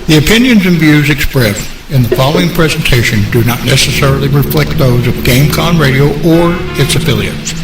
The opinions and views expressed in the following presentation do not necessarily reflect those of GameCon Radio or its affiliates.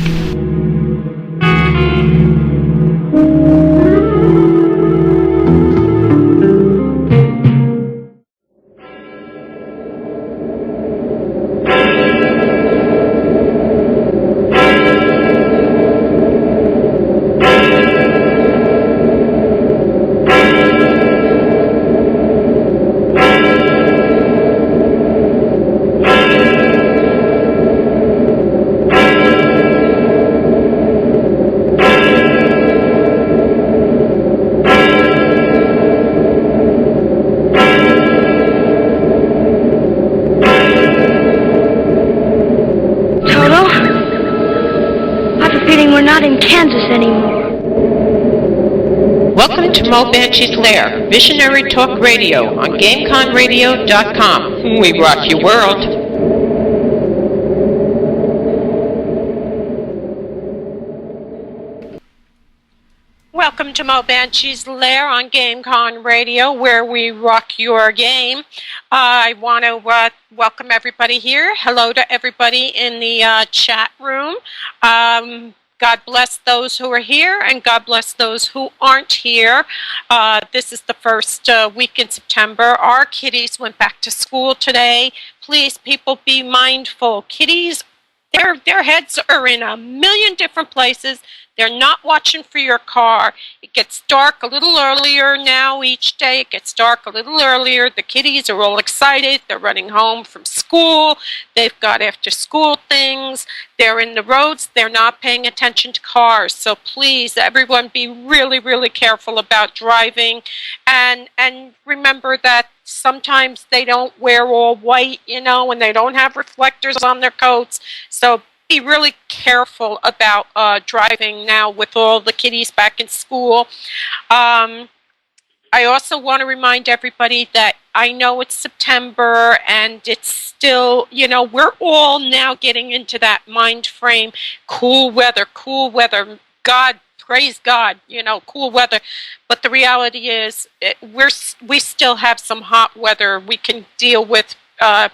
Mo Banshee's Lair, Visionary Talk Radio on GameConRadio.com. We rock your world. Welcome to Mo Banshee's Lair on GameCon Radio, where we rock your game. I want to welcome everybody here. Hello to everybody in the chat room. God bless those who are here, and God bless those who aren't here. This is the first week in September. Our kiddies went back to school today. Please, people, be mindful. Kiddies, their heads are in a million different places. They're not watching for your car. It gets dark a little earlier now each day. It gets dark a little earlier. The kiddies are all excited. They're running home from school. They've got after-school things. They're in the roads. They're not paying attention to cars. So please, everyone, be really, really careful about driving. And remember that sometimes they don't wear all white, and they don't have reflectors on their coats. So be really careful about driving now with all the kiddies back in school. I also want to remind everybody that I know it's September and it's still, we're all now getting into that mind frame. Cool weather. God, praise God, cool weather. But the reality is we still have some hot weather we can deal with. I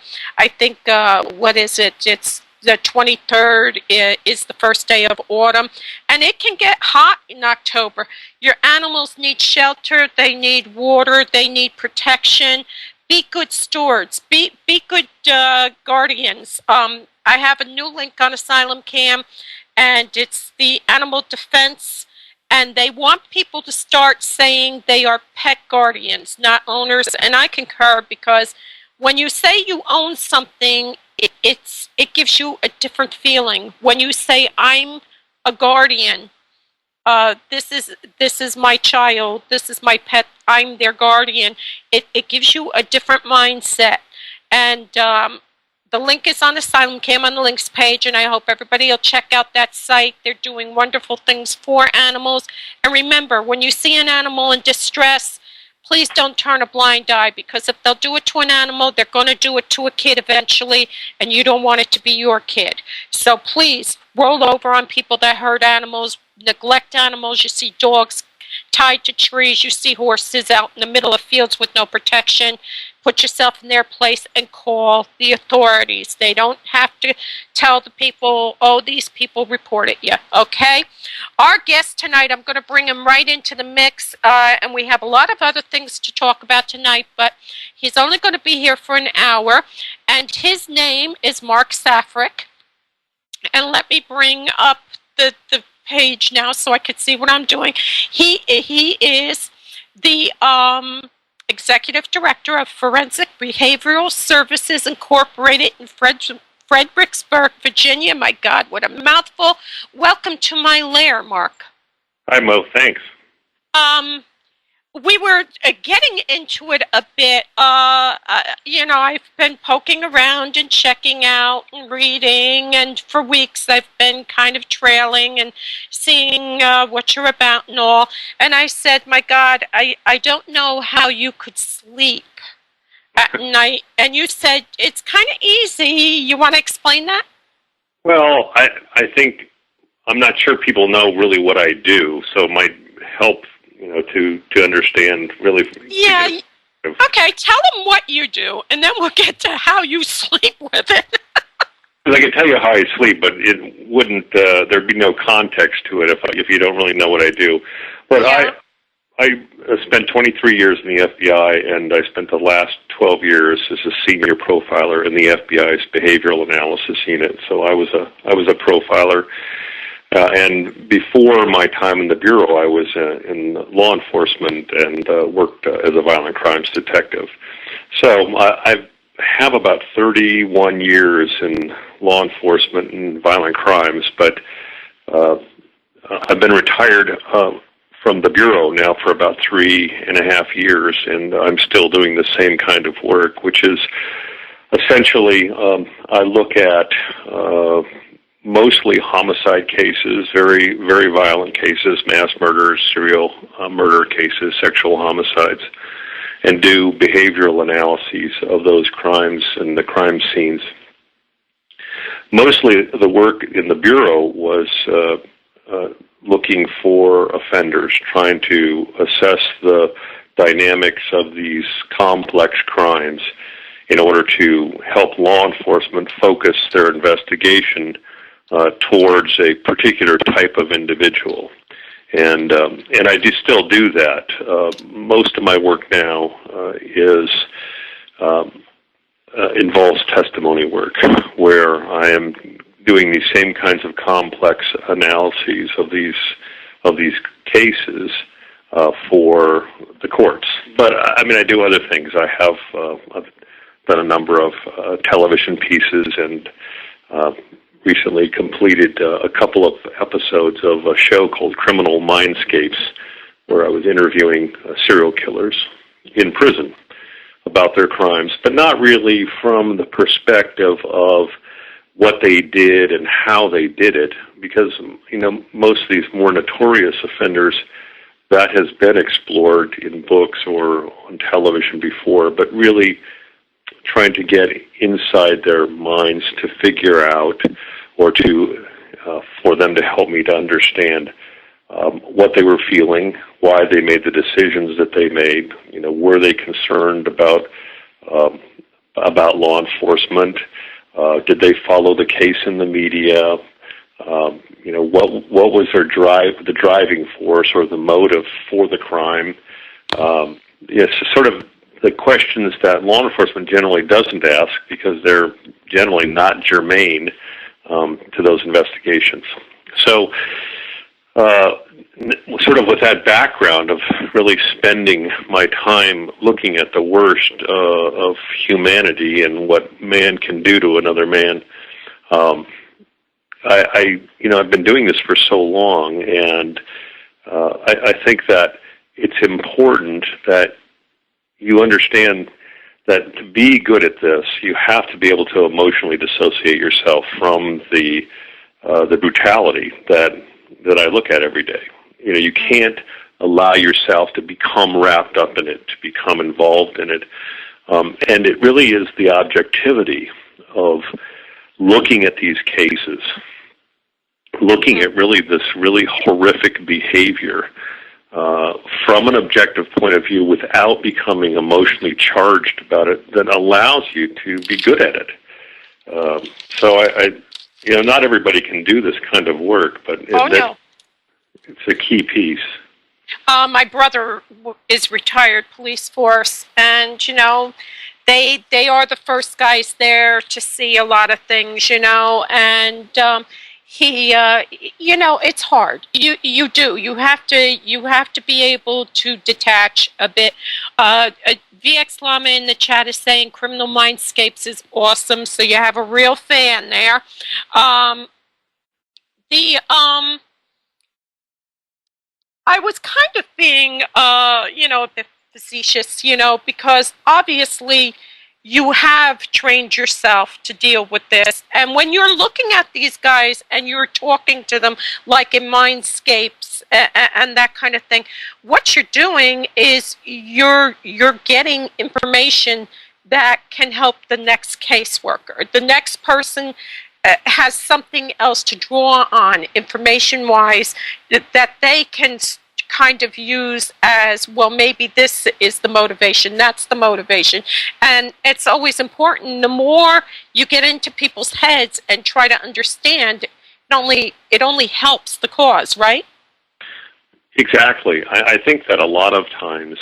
think, what is it? It's the 23rd is the first day of autumn, and it can get hot in October. Your animals need shelter, they need water, they need protection. Be good stewards, be good guardians. I have a new link on Asylum Cam, and it's the animal defense, and they want people to start saying they are pet guardians, not owners, and I concur, because when you say you own something, it gives you a different feeling. When you say I'm a guardian, this is my child, this is my pet, I'm their guardian. It gives you a different mindset. And the link is on Asylum Cam on the links page, and I hope everybody will check out that site. They're doing wonderful things for animals. And remember, when you see an animal in distress, please don't turn a blind eye, because if they'll do it to an animal, they're going to do it to a kid eventually, and you don't want it to be your kid. So please, roll over on people that hurt animals, neglect animals. You see dogs tied to trees. You see horses out in the middle of fields with no protection. Put yourself in their place and call the authorities. They don't have to tell the people, oh, these people reported you, okay? Our guest tonight, I'm going to bring him right into the mix, and we have a lot of other things to talk about tonight, but he's only going to be here for an hour, and his name is Mark Saffre. And let me bring up the page now so I can see what I'm doing. He is the Executive Director of Forensic Behavioral Services Incorporated in Fredericksburg, Virginia. My God, what a mouthful. Welcome to my lair, Mark. Hi, Mo. Thanks. We were getting into it a bit. I've been poking around and checking out and reading, and for weeks I've been kind of trailing and seeing what you're about and all. And I said, my God, I don't know how you could sleep at night. And you said, it's kind of easy. You want to explain that? Well, I think, I'm not sure people know really what I do, so it might help to understand really. Yeah, Okay, tell them what you do, and then we'll get to how you sleep with it. I can tell you how I sleep, but it wouldn't. There'd be no context to it if you don't really know what I do. But Yeah. I spent 23 years in the FBI, and I spent the last 12 years as a senior profiler in the FBI's behavioral analysis unit. So I was a profiler. And before my time in the Bureau, I was in law enforcement and worked as a violent crimes detective. So I have about 31 years in law enforcement and violent crimes, but I've been retired from the Bureau now for about 3.5 years, and I'm still doing the same kind of work, which is essentially I look at mostly homicide cases, very, very violent cases, mass murders, serial murder cases, sexual homicides, and do behavioral analyses of those crimes and the crime scenes. Mostly the work in the Bureau was looking for offenders, trying to assess the dynamics of these complex crimes in order to help law enforcement focus their investigation towards a particular type of individual. And I still do that. Most of my work now involves testimony work, where I am doing these same kinds of complex analyses of these cases for the courts. But I mean, I do other things. I've done a number of television pieces and recently completed a couple of episodes of a show called Criminal Mindscapes, where I was interviewing serial killers in prison about their crimes, but not really from the perspective of what they did and how they did it, because most of these more notorious offenders, that has been explored in books or on television before, but really trying to get inside their minds to figure out, or to for them to help me to understand what they were feeling, why they made the decisions that they made. Were they concerned about law enforcement? Did they follow the case in the media? What was their the driving force or the motive for the crime? It's sort of the questions that law enforcement generally doesn't ask, because they're generally not germane to those investigations. So, sort of with that background of really spending my time looking at the worst of humanity and what man can do to another man, I've been doing this for so long, and I think that it's important that you understand that to be good at this, you have to be able to emotionally dissociate yourself from the brutality that I look at every day. You can't allow yourself to become wrapped up in it, to become involved in it. And it really is the objectivity of looking at these cases, looking at really this really horrific behavior from an objective point of view without becoming emotionally charged about it, that allows you to be good at it. So not everybody can do this kind of work, but it's a key piece. My brother is retired police force, and they are the first guys there to see a lot of things, and he it's hard. You have to be able to detach a bit. VX Lama in the chat is saying Criminal Mindscapes is awesome, so you have a real fan there. I was kind of being, a bit facetious, because obviously you have trained yourself to deal with this. And when you're looking at these guys and you're talking to them, like in Mindscapes and that kind of thing, what you're doing is you're getting information that can help the next caseworker. The next person has something else to draw on, information-wise, that they can kind of use as, well, maybe this is the motivation, that's the motivation. And it's always important, the more you get into people's heads and try to understand, it only helps the cause, right? Exactly. I think that a lot of times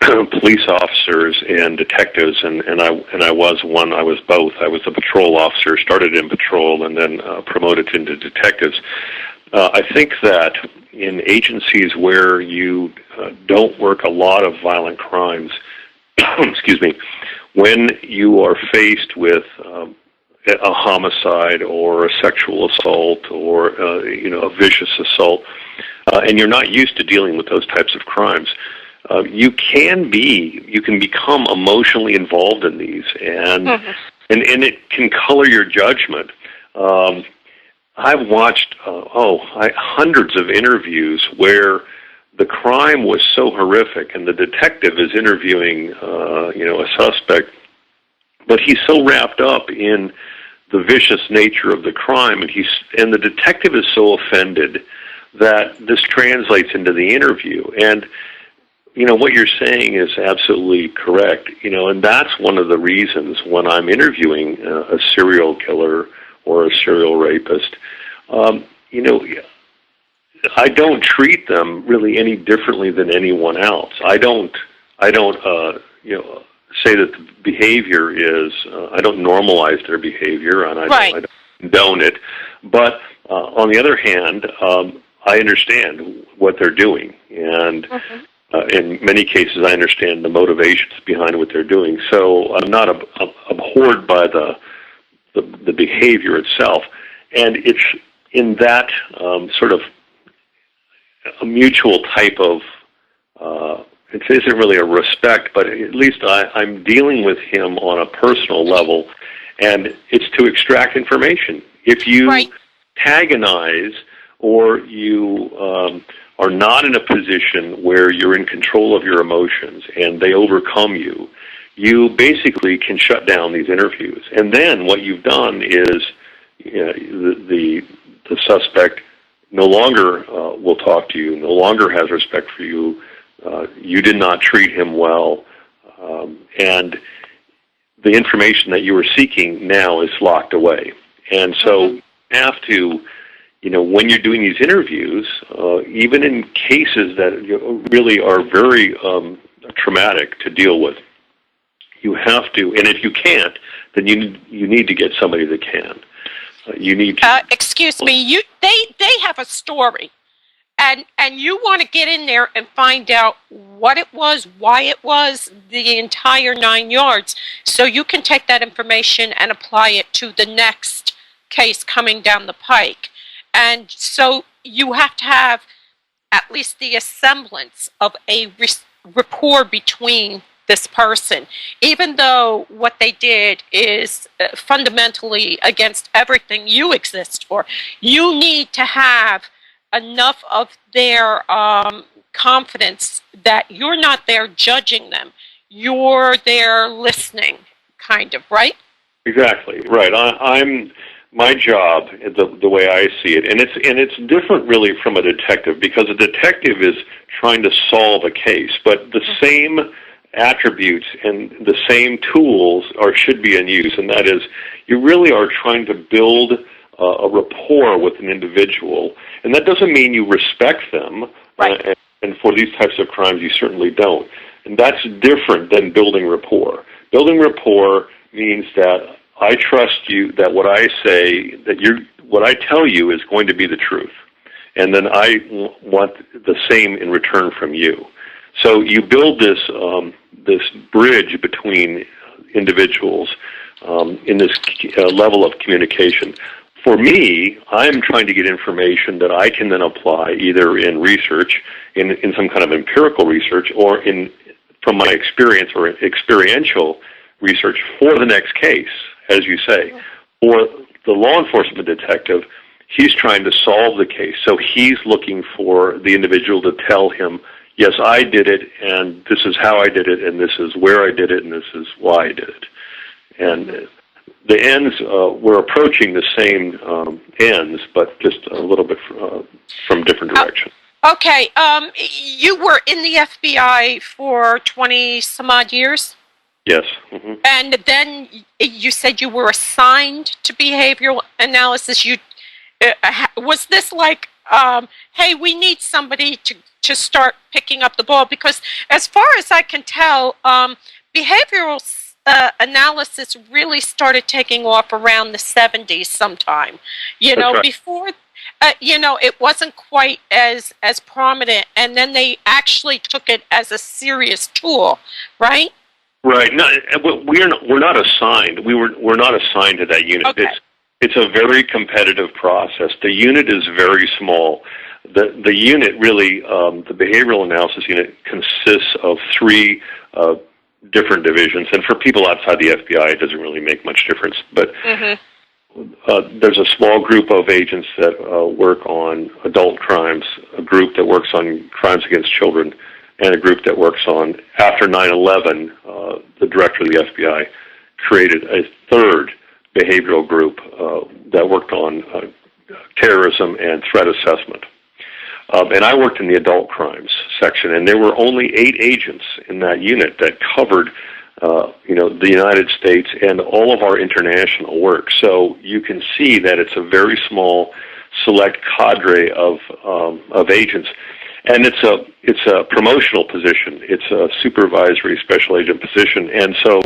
police officers and detectives, and I was one, I was both. I was a patrol officer, started in patrol, and then promoted into detectives. I think that in agencies where you don't work a lot of violent crimes, excuse me, when you are faced with a homicide or a sexual assault or a vicious assault, and you're not used to dealing with those types of crimes, you can become emotionally involved in these, and it can color your judgment. I've watched hundreds of interviews where the crime was so horrific, and the detective is interviewing a suspect, but he's so wrapped up in the vicious nature of the crime, and the detective is so offended that this translates into the interview. And what you're saying is absolutely correct. And that's one of the reasons when I'm interviewing a serial killer or a serial rapist, I don't treat them really any differently than anyone else. I don't say that the behavior is, I don't normalize their behavior, and I don't condone it. But on the other hand, I understand what they're doing, and in many cases I understand the motivations behind what they're doing. So I'm not abhorred by the behavior itself, and it's in that sort of a mutual type of, it isn't really a respect, but at least I'm dealing with him on a personal level, and it's to extract information. If you antagonize or you are not in a position where you're in control of your emotions and they overcome you, you basically can shut down these interviews. And then what you've done is the suspect no longer will talk to you, no longer has respect for you. You did not treat him well, and the information that you were seeking now is locked away. And so you have to, when you're doing these interviews, even in cases that really are very traumatic to deal with, you have to, and if you can't, then you need to get somebody that can. You need to. Excuse me. They have a story, and you want to get in there and find out what it was, why it was, the entire 9 yards, so you can take that information and apply it to the next case coming down the pike. And so you have to have at least the semblance of a rapport between this person, even though what they did is fundamentally against everything you exist for. You need to have enough of their confidence that you're not there judging them. You're there listening, kind of, right? Exactly, right. I'm my job, the way I see it, and it's different really from a detective, because a detective is trying to solve a case, but the same attributes and the same tools should be in use, and that is, you really are trying to build a rapport with an individual, and that doesn't mean you respect them, and for these types of crimes you certainly don't, and that's different than building rapport. Building rapport means that I trust you, that what I say, what I tell you is going to be the truth, and then I want the same in return from you. So you build this bridge between individuals in this level of communication. For me, I'm trying to get information that I can then apply either in research, in some kind of empirical research, or from my experience or experiential research for the next case, as you say. For the law enforcement detective, he's trying to solve the case. So he's looking for the individual to tell him, yes, I did it, and this is how I did it, and this is where I did it, and this is why I did it. And the ends, we're approaching the same ends, but just a little bit from different directions. Okay, you were in the FBI for 20 some odd years? Yes. Mm-hmm. And then you said you were assigned to behavioral analysis. Was this like, hey, we need somebody to start picking up the ball? Because as far as I can tell, behavioral analysis really started taking off around the 70s sometime. You know, right. Before, it wasn't quite as prominent, and then they actually took it as a serious tool, right? Right. No, we're not assigned. We're not assigned to that unit. Okay. It's a very competitive process. The unit is very small. The unit really, the behavioral analysis unit consists of 3 different divisions. And for people outside the FBI, it doesn't really make much difference. But there's a small group of agents that work on adult crimes, a group that works on crimes against children, and a group that works on, after 9/11, the director of the FBI created a 3rd behavioral group that worked on terrorism and threat assessment. And I worked in the adult crimes section, and there were only 8 agents in that unit that covered, the United States and all of our international work. So you can see that it's a very small, select cadre of agents. And it's a promotional position. It's a supervisory special agent position, and so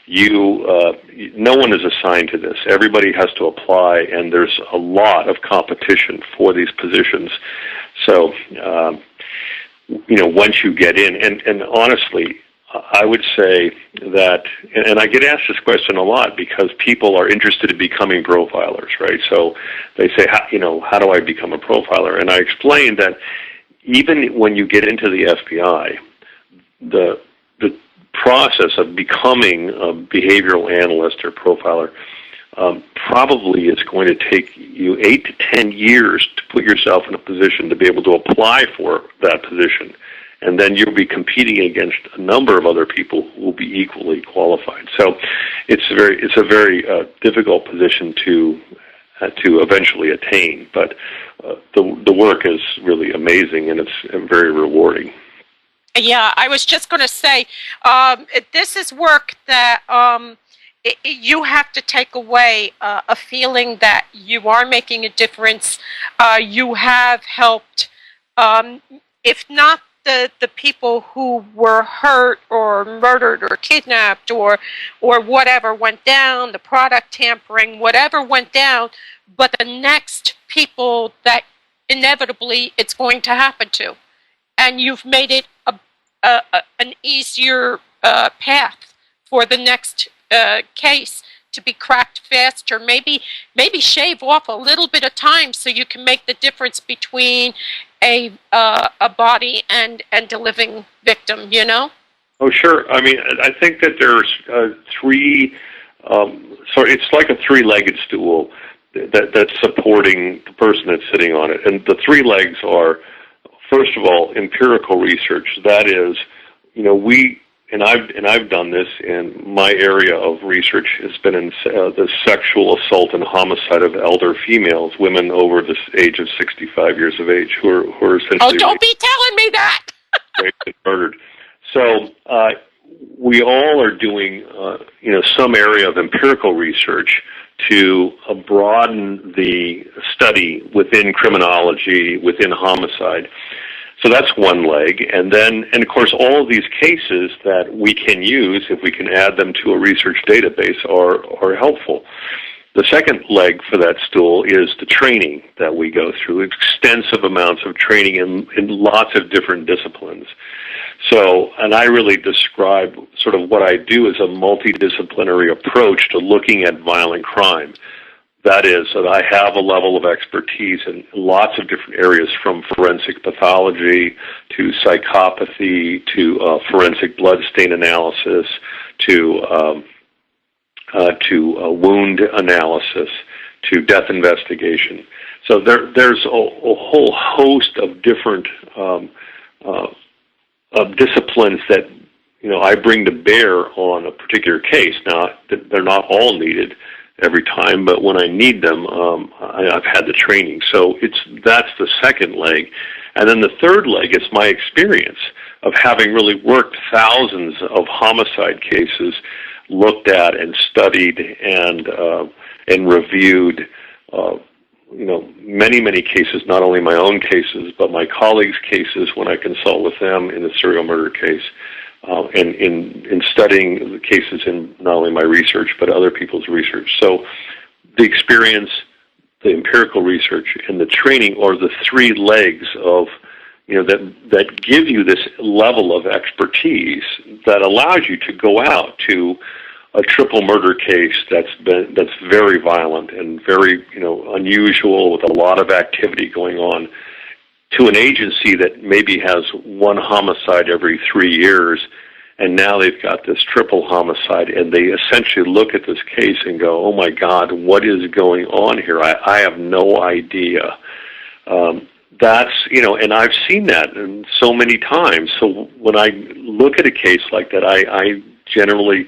no one is assigned to this. Everybody has to apply, and there's a lot of competition for these positions. So, once you get in, and honestly, I would say that, and I get asked this question a lot because people are interested in becoming profilers, right? So they say, how do I become a profiler? And I explain that even when you get into the FBI, the process of becoming a behavioral analyst or profiler probably is going to take you 8 to 10 years to put yourself in a position to be able to apply for that position. And then you'll be competing against a number of other people who will be equally qualified. So it's a very difficult position to eventually attain, but the work is really amazing, and it's very rewarding. Yeah, I was just going to say, this is work that you have to take away a feeling that you are making a difference. You have helped, if not the people who were hurt or murdered or kidnapped or whatever went down, the product tampering, whatever went down, but the next people that inevitably it's going to happen to. And you've made it an easier path for the next case to be cracked faster, maybe shave off a little bit of time so you can make the difference between a body and a living victim, Oh, sure. I mean, I think that there's 3, so it's like a 3-legged stool that's supporting the person that's sitting on it. And the 3 legs are, first of all, empirical research. That is, I've done this, and my area of research has been in the sexual assault and homicide of elder females, women over the age of 65 years of age, who are essentially... Oh, don't be telling me that! raped and murdered. So we all are doing, some area of empirical research to broaden the study within criminology, within homicide. So that's one leg. And of course, all of these cases that we can use, if we can add them to a research database, are helpful. The second leg for that stool is the training that we go through, extensive amounts of training in lots of different disciplines. So, and I really describe sort of what I do as a multi-disciplinary approach to looking at violent crime. That is, that I have a level of expertise in lots of different areas, from forensic pathology to psychopathy to forensic blood stain analysis to wound analysis to death investigation. So there's a whole host of different disciplines that I bring to bear on a particular case. Now, they're not all needed every time, but when I need them, I've had the training. So that's the second leg. And then the third leg is my experience of having really worked thousands of homicide cases, looked at and studied and reviewed, many cases, not only my own cases, but my colleagues' cases when I consult with them in a serial murder case, and in studying the cases in not only my research, but other people's research. So the experience, the empirical research, and the training are the three legs of, that give you this level of expertise that allows you to go out to a triple murder case that's very violent and very unusual, with a lot of activity going on, to an agency that maybe has one homicide every 3 years, and now they've got this triple homicide, and they essentially look at this case and go, "Oh my God, what is going on here? I have no idea." And I've seen that so many times. So when I look at a case like that, I generally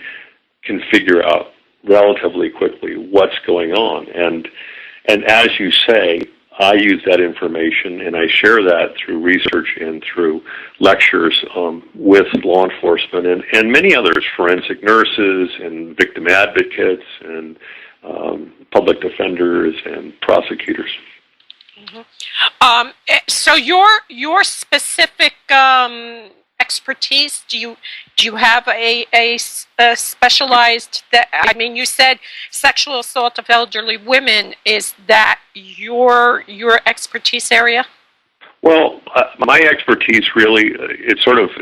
can figure out relatively quickly what's going on. And as you say, I use that information and I share that through research and through lectures with law enforcement and many others, forensic nurses and victim advocates and public defenders and prosecutors. Mm-hmm. So your specific expertise, do you have a specialized, you said sexual assault of elderly women, is that your expertise area? Well, my expertise really, it's sort of,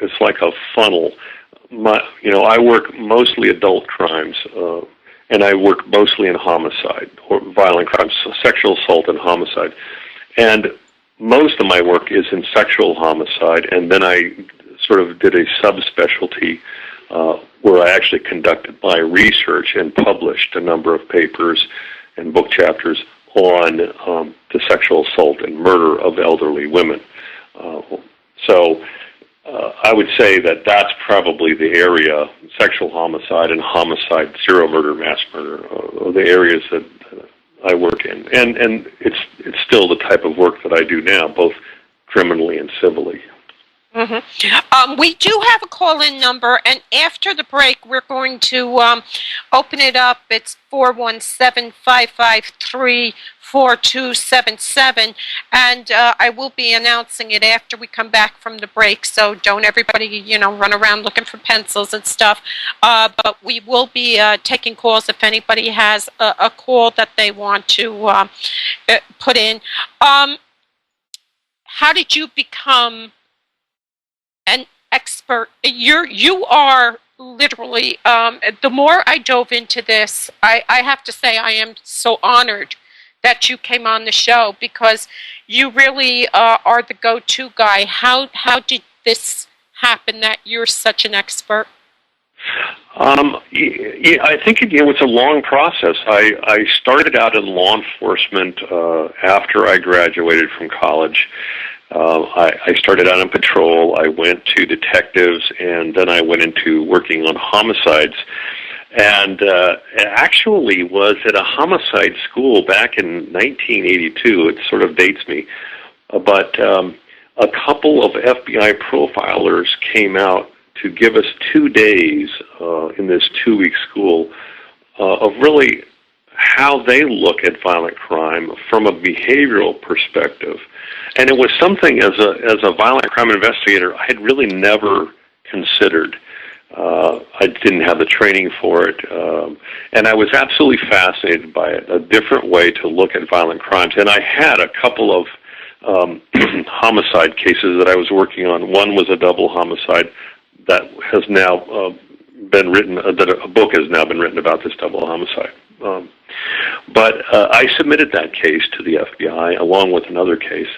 it's like a funnel. I work mostly adult crimes, and I work mostly in homicide or violent crimes, so sexual assault and homicide. And most of my work is in sexual homicide, and then I sort of did a subspecialty where I actually conducted my research and published a number of papers and book chapters on the sexual assault and murder of elderly women. So I would say that that's probably the area, sexual homicide and homicide, serial murder, mass murder, are the areas that I work in. And it's still the type of work that I do now, both criminally and civilly. Mm-hmm. We do have a call-in number, and after the break, we're going to open it up. It's 417-553-4277, and I will be announcing it after we come back from the break, so don't everybody, run around looking for pencils and stuff. But we will be taking calls if anybody has a call that they want to put in. How did you become an expert? You are literally, the more I dove into this, I have to say I am so honored that you came on the show, because you really are the go-to guy. How did this happen that you're such an expert? I think it was a long process. I started out in law enforcement after I graduated from college. I started out on patrol, I went to detectives, and then I went into working on homicides. And actually was at a homicide school back in 1982. It sort of dates me. But a couple of FBI profilers came out to give us 2 days in this 2-week school of really how they look at violent crime from a behavioral perspective. And it was something, as a violent crime investigator, I had really never considered. I didn't have the training for it, and I was absolutely fascinated by it, a different way to look at violent crimes. And I had a couple of homicide cases that I was working on. One was a double homicide that has now been written, that a book has now been written about this double homicide. But I submitted that case to the FBI along with another case.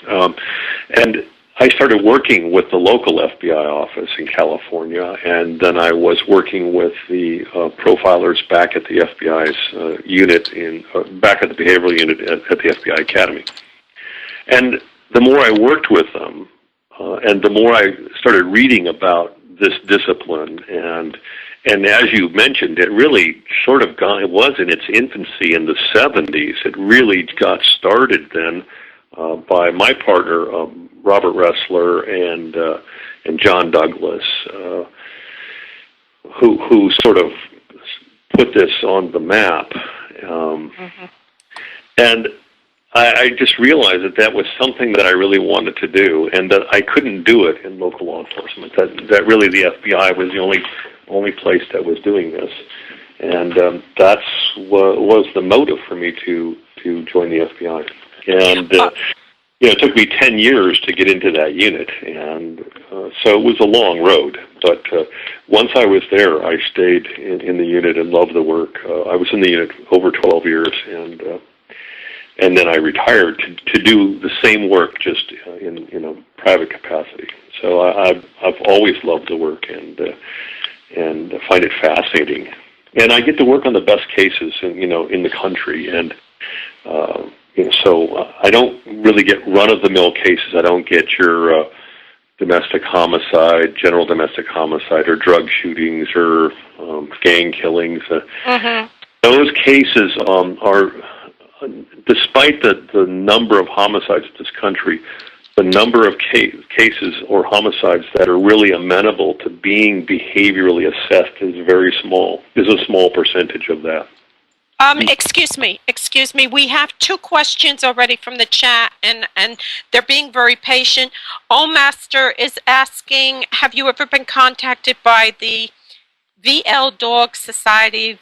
And I started working with the local FBI office in California, and then I was working with the profilers back at the FBI's unit, back at the behavioral unit at the FBI Academy. And the more I worked with them, and the more I started reading about this discipline, and as you mentioned, it really sort of it was in its infancy in the 70s. It really got started then by my partner, Robert Ressler, and John Douglas, who sort of put this on the map. And I just realized that was something that I really wanted to do, and that I couldn't do it in local law enforcement. That really the FBI was the only place that was doing this, and that's what was the motive for me to join the FBI. And it took me 10 years to get into that unit, and so it was a long road. But once I was there, I stayed in the unit and loved the work. I was in the unit over 12 years, and then I retired to do the same work, just in a private capacity. So I've always loved the work and find it fascinating. And I get to work on the best cases in the country, and so I don't really get run-of-the-mill cases. I don't get your domestic homicide, general domestic homicide, or drug shootings, or gang killings. Those cases are, despite the number of homicides in this country, the number of cases or homicides that are really amenable to being behaviorally assessed is very small. Is a small percentage of that. Excuse me. We have 2 questions already from the chat, and they're being very patient. Master is asking, have you ever been contacted by the VL Dog Society?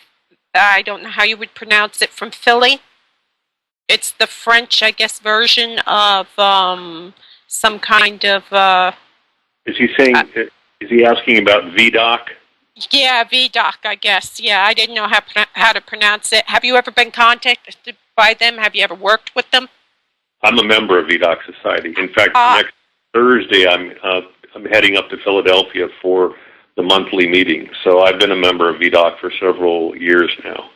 I don't know how you would pronounce it, from Philly. It's the French, I guess, version of some kind of... Is he saying? Is he asking about VDOC? Yeah, VDOC, I guess. Yeah, I didn't know how to pronounce it. Have you ever been contacted by them? Have you ever worked with them? I'm a member of VDOC Society. In fact, next Thursday I'm heading up to Philadelphia for the monthly meeting. So I've been a member of VDOC for several years now.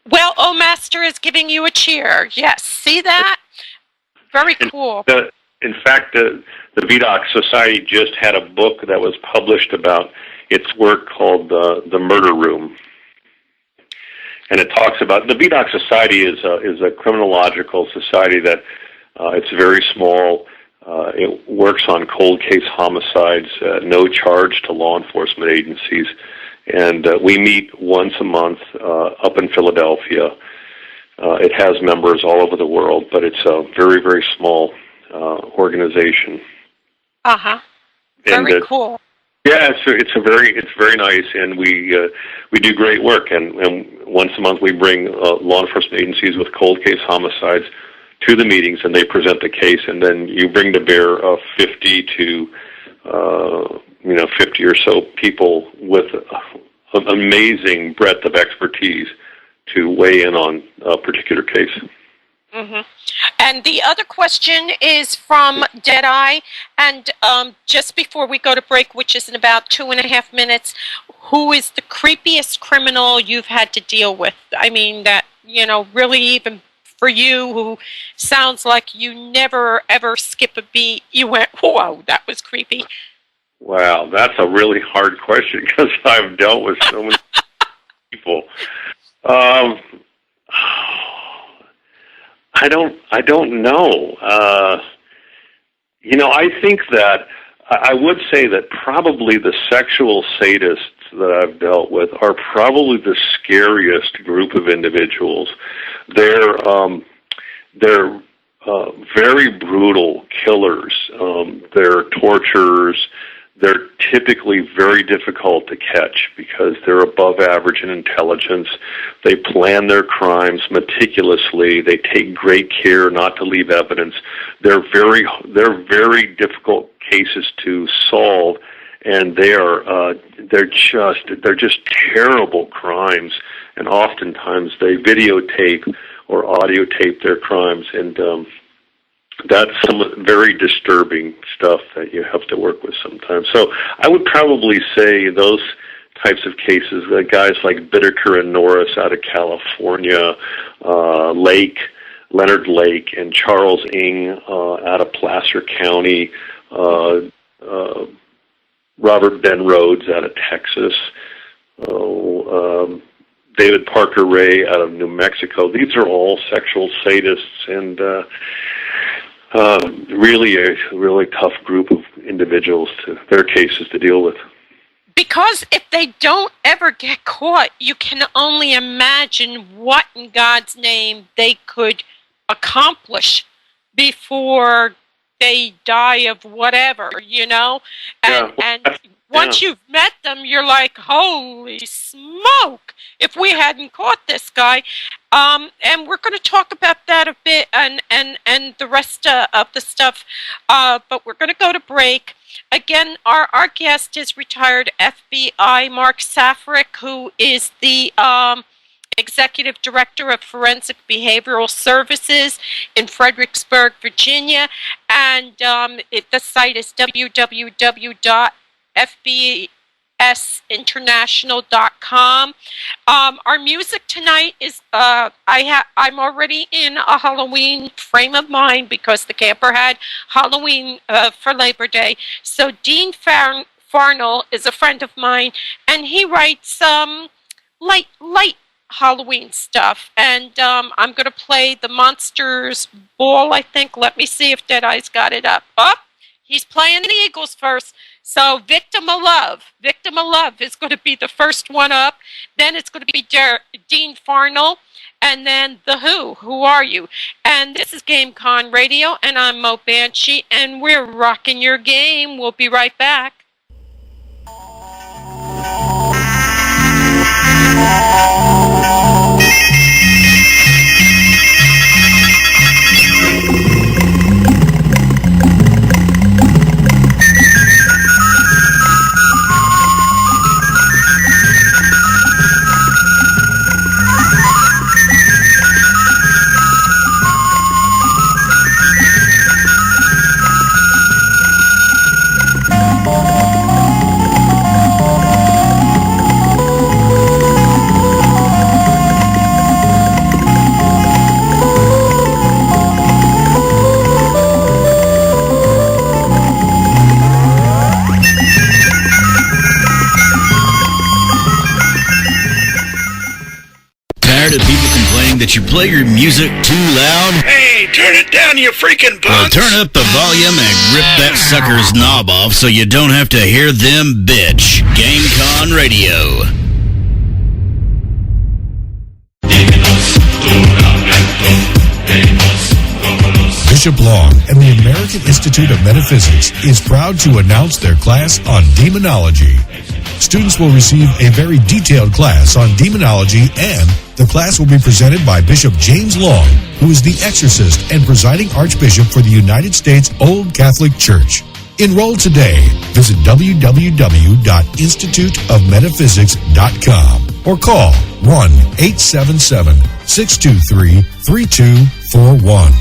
Well, Master is giving you a cheer. Yes, see that? Very cool. In fact, the VDOC Society just had a book that was published about its work called The Murder Room. And it talks about, the VDOC Society is a criminological society that it's very small. It works on cold case homicides, no charge to law enforcement agencies. And we meet once a month up in Philadelphia. It has members all over the world, but it's a very, very small organization. Very cool. Yeah, it's very nice, and we do great work. And once a month we bring law enforcement agencies with cold case homicides to the meetings, and they present the case, and then you bring to bear 50 to 50 or so people with an amazing breadth of expertise to weigh in on a particular case. And the other question is from Deadeye, and just before we go to break, which is in about 2.5 minutes, who is the creepiest criminal you've had to deal with? I mean, that, really even for you, who sounds like you never ever skip a beat, you went, whoa, that was creepy. Wow, that's a really hard question, because I've dealt with so many people. I don't know. I think that I would say that probably the sexual sadists that I've dealt with are probably the scariest group of individuals. They're very brutal killers. They're torturers. They're typically very difficult to catch because they're above average in intelligence. They plan their crimes meticulously. They take great care not to leave evidence. They're very difficult cases to solve, and they're just terrible crimes. And oftentimes they videotape or audio tape their crimes, and that's some very disturbing stuff that you have to work with sometimes. So I would probably say those types of cases, guys like Bittaker and Norris out of California, Leonard Lake, and Charles Ng out of Placer County, Robert Ben Rhodes out of Texas, David Parker Ray out of New Mexico. These are all sexual sadists, and really a really tough group of individuals, their cases to deal with. Because if they don't ever get caught, you can only imagine what in God's name they could accomplish before they die of whatever, you know? And once you've met them, you're like, holy smoke, if we hadn't caught this guy. And we're going to talk about that a bit and the rest of the stuff, but we're going to go to break. Again, our guest is retired FBI Mark Saffre, who is the Executive Director of Forensic Behavioral Services in Fredericksburg, Virginia, and the site is www.fbsinternational.com. Our music tonight is I'm already in a Halloween frame of mind because the camper had Halloween for Labor Day. So Dean Farnell is a friend of mine, and he writes light Halloween stuff. And I'm going to play the Monsters Ball, I think. Let me see if Deadeye's got it up. He's playing the Eagles first. So Victim of Love is going to be the first one up. Then it's going to be Dean Farnell, and then The Who Are You? And this is GameCon Radio, and I'm Mo Banshee, and we're rocking your game. We'll be right back. That you play your music too loud? Hey, turn it down, you freaking punks! Well, turn up the volume and rip that sucker's knob off so you don't have to hear them bitch. GameCon Radio. Bishop Long and the American Institute of Metaphysics is proud to announce their class on demonology. Students will receive a very detailed class on demonology, and the class will be presented by Bishop James Long, who is the exorcist and presiding archbishop for the United States Old Catholic Church. Enroll today. Visit www.instituteofmetaphysics.com or call 1-877-623-3241.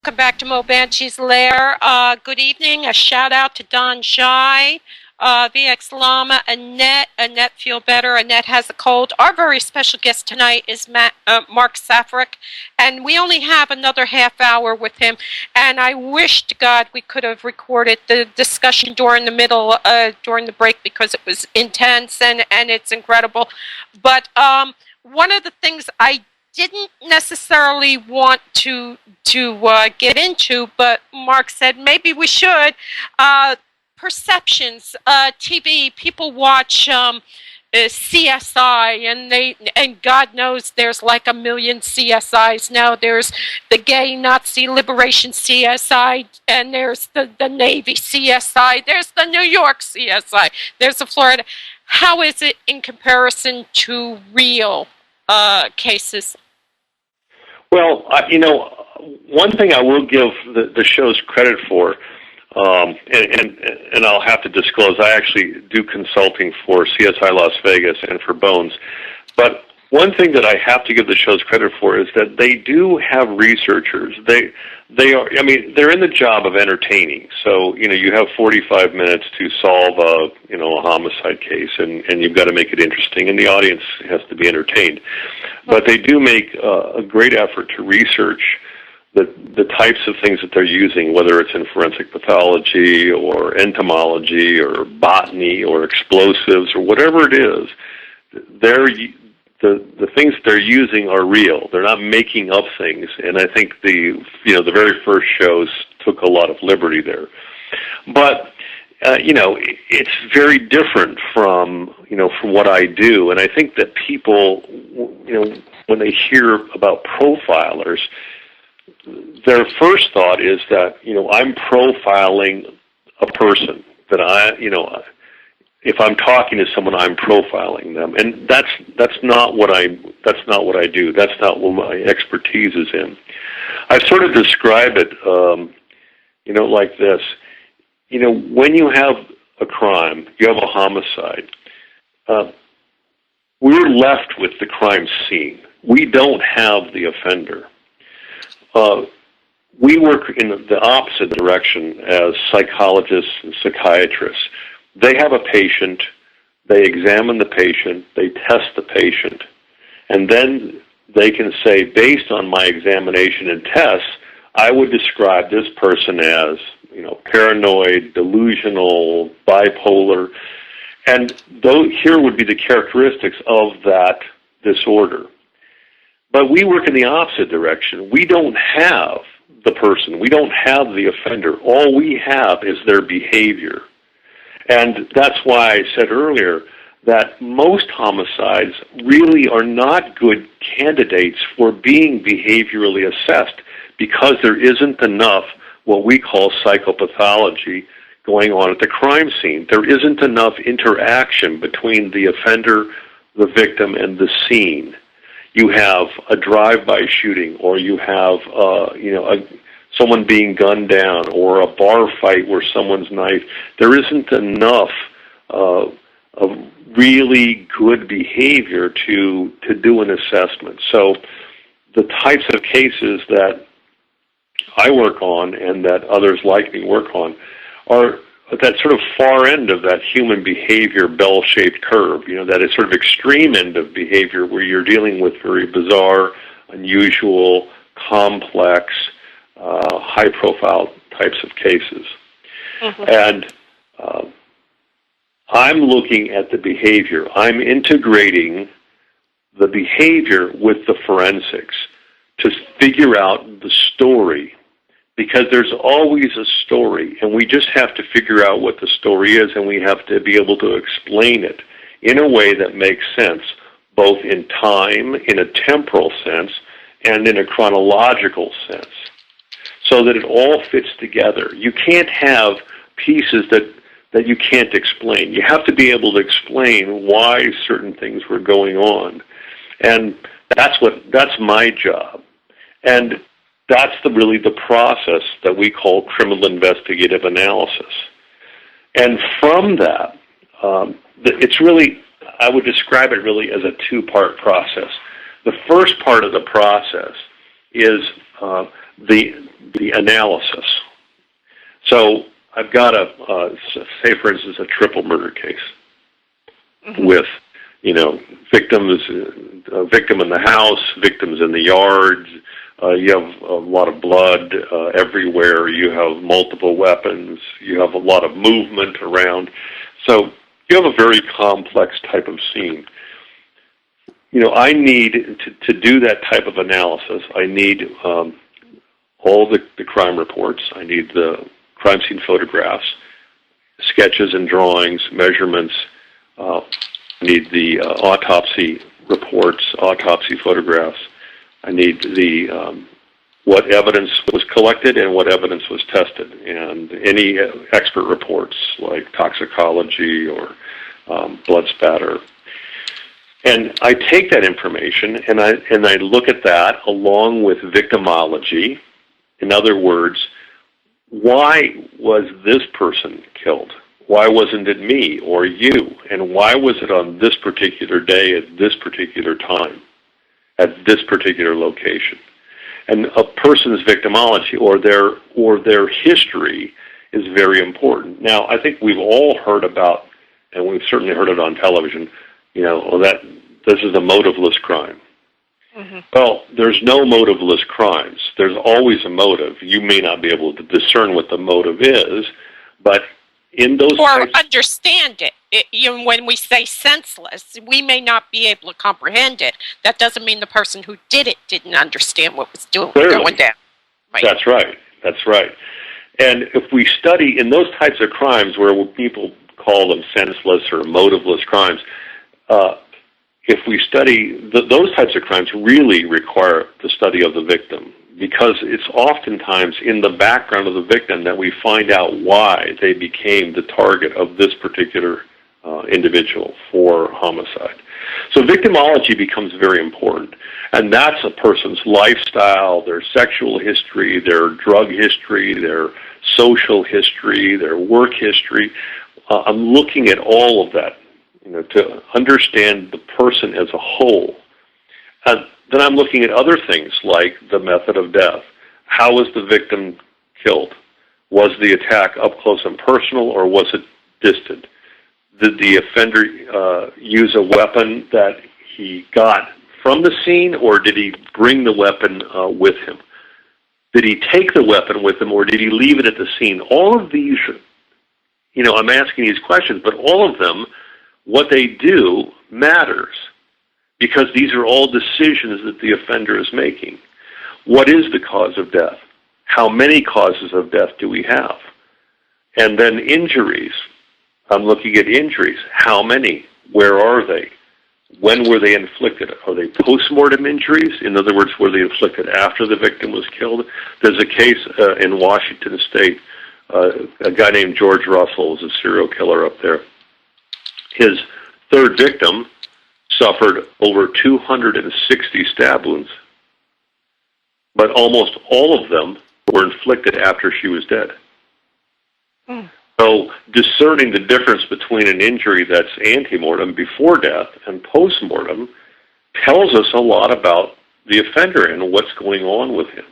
Welcome back to Mo Banshee's Lair. Good evening. A shout out to Don Shy, VX Lama, Annette. Annette, feel better. Annette has a cold. Our very special guest tonight is Mark Saffre, and we only have another half hour with him. And I wish to God we could have recorded the discussion during the break, because it was intense and it's incredible. But one of the things I didn't necessarily want to get into, but Mark said maybe we should. Perceptions, TV. People watch CSI, and God knows there's like a million CSIs now. There's the Gay Nazi Liberation CSI, and there's the Navy CSI. There's the New York CSI. There's the Florida. How is it in comparison to real cases? Well, one thing I will give the show's credit for, and I'll have to disclose, I actually do consulting for CSI Las Vegas and for Bones. But one thing that I have to give the show's credit for is that they do have researchers. They are, they're in the job of entertaining. So, you have 45 minutes to solve a homicide case, and you've got to make it interesting, and the audience has to be entertained. But they do make a great effort to research the types of things that they're using, whether it's in forensic pathology or entomology or botany or explosives or whatever it is, the things that they're using are real. They're not making up things, and I think the very first shows took a lot of liberty there. But it's very different from what I do, and I think that people, when they hear about profilers, their first thought is that I'm profiling a person, that if I'm talking to someone, I'm profiling them, and that's not what I do. That's not what my expertise is in. I sort of describe it, like this. When you have a crime, you have a homicide. We're left with the crime scene. We don't have the offender. We work in the opposite direction as psychologists and psychiatrists. They have a patient, they examine the patient, they test the patient, and then they can say, based on my examination and tests, I would describe this person as, paranoid, delusional, bipolar, and here would be the characteristics of that disorder. But we work in the opposite direction. We don't have the person. We don't have the offender. All we have is their behavior. And that's why I said earlier that most homicides really are not good candidates for being behaviorally assessed because there isn't enough what we call psychopathology going on at the crime scene. There isn't enough interaction between the offender, the victim, and the scene. You have a drive-by shooting, or you have someone being gunned down, or a bar fight where someone's knife. There isn't enough of really good behavior to do an assessment. So the types of cases that I work on and that others like me work on are at that sort of far end of that human behavior bell-shaped curve, that is sort of extreme end of behavior where you're dealing with very bizarre, unusual, complex, high-profile types of cases. Mm-hmm. And I'm looking at the behavior. I'm integrating the behavior with the forensics to figure out the story, because there's always a story, and we just have to figure out what the story is, and we have to be able to explain it in a way that makes sense, both in time, in a temporal sense, and in a chronological sense, so that it all fits together. You can't have pieces that you can't explain. You have to be able to explain why certain things were going on, and that's my job. And that's really the process that we call criminal investigative analysis. And from that, it's really, I would describe it really as a two-part process. The first part of the process is the analysis. So I've got say for instance, a triple murder case with, victims, a victim in the house, victims in the yard. You have a lot of blood everywhere. You have multiple weapons. You have a lot of movement around. So you have a very complex type of scene. I need to do that type of analysis. I need all the crime reports. I need the crime scene photographs, sketches and drawings, measurements. I need the autopsy reports, autopsy photographs. I need the what evidence was collected and what evidence was tested, and any expert reports like toxicology or blood spatter. And I take that information and I look at that along with victimology. In other words, why was this person killed? Why wasn't it me or you? And why was it on this particular day at this particular time, at this particular location? And a person's victimology or their history is very important. Now, I think we've all heard about, and we've certainly heard it on television, that this is a motiveless crime. Well, there's no motiveless crimes. There's always a motive. You may not be able to discern what the motive is, but in those understand it. When we say senseless, we may not be able to comprehend it. That doesn't mean the person who did it didn't understand what was going down. Right. That's right. That's right. And if we study in those types of crimes where people call them senseless or motiveless crimes, if we study those types of crimes really require the study of the victim, because it's oftentimes in the background of the victim that we find out why they became the target of this particular individual for homicide. So victimology becomes very important, and that's a person's lifestyle, their sexual history, their drug history, their social history, their work history. I'm looking at all of that, to understand the person as a whole. And then I'm looking at other things like the method of death. How was the victim killed? Was the attack up close and personal, or was it distant? Did the offender use a weapon that he got from the scene, or did he bring the weapon with him? Did he take the weapon with him, or did he leave it at the scene? All of these, I'm asking these questions, but all of them, what they do matters, because these are all decisions that the offender is making. What is the cause of death? How many causes of death do we have? And then injuries. I'm looking at injuries. How many? Where are they? When were they inflicted? Are they post-mortem injuries? In other words, were they inflicted after the victim was killed? There's a case in Washington State. A guy named George Russell was a serial killer up there. His third victim suffered over 260 stab wounds, but almost all of them were inflicted after she was dead. So discerning the difference between an injury that's ante-mortem, before death, and post-mortem tells us a lot about the offender and what's going on with him.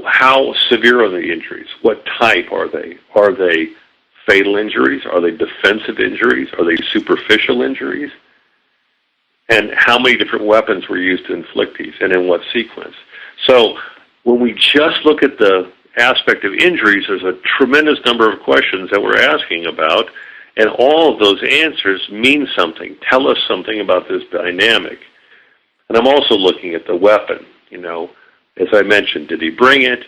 How severe are the injuries? What type are they? Are they fatal injuries? Are they defensive injuries? Are they superficial injuries? And how many different weapons were used to inflict these, and in what sequence? So when we just look at the aspect of injuries, there's a tremendous number of questions that we're asking about, and all of those answers mean something, tell us something about this dynamic. And I'm also looking at the weapon. As I mentioned, did he bring it?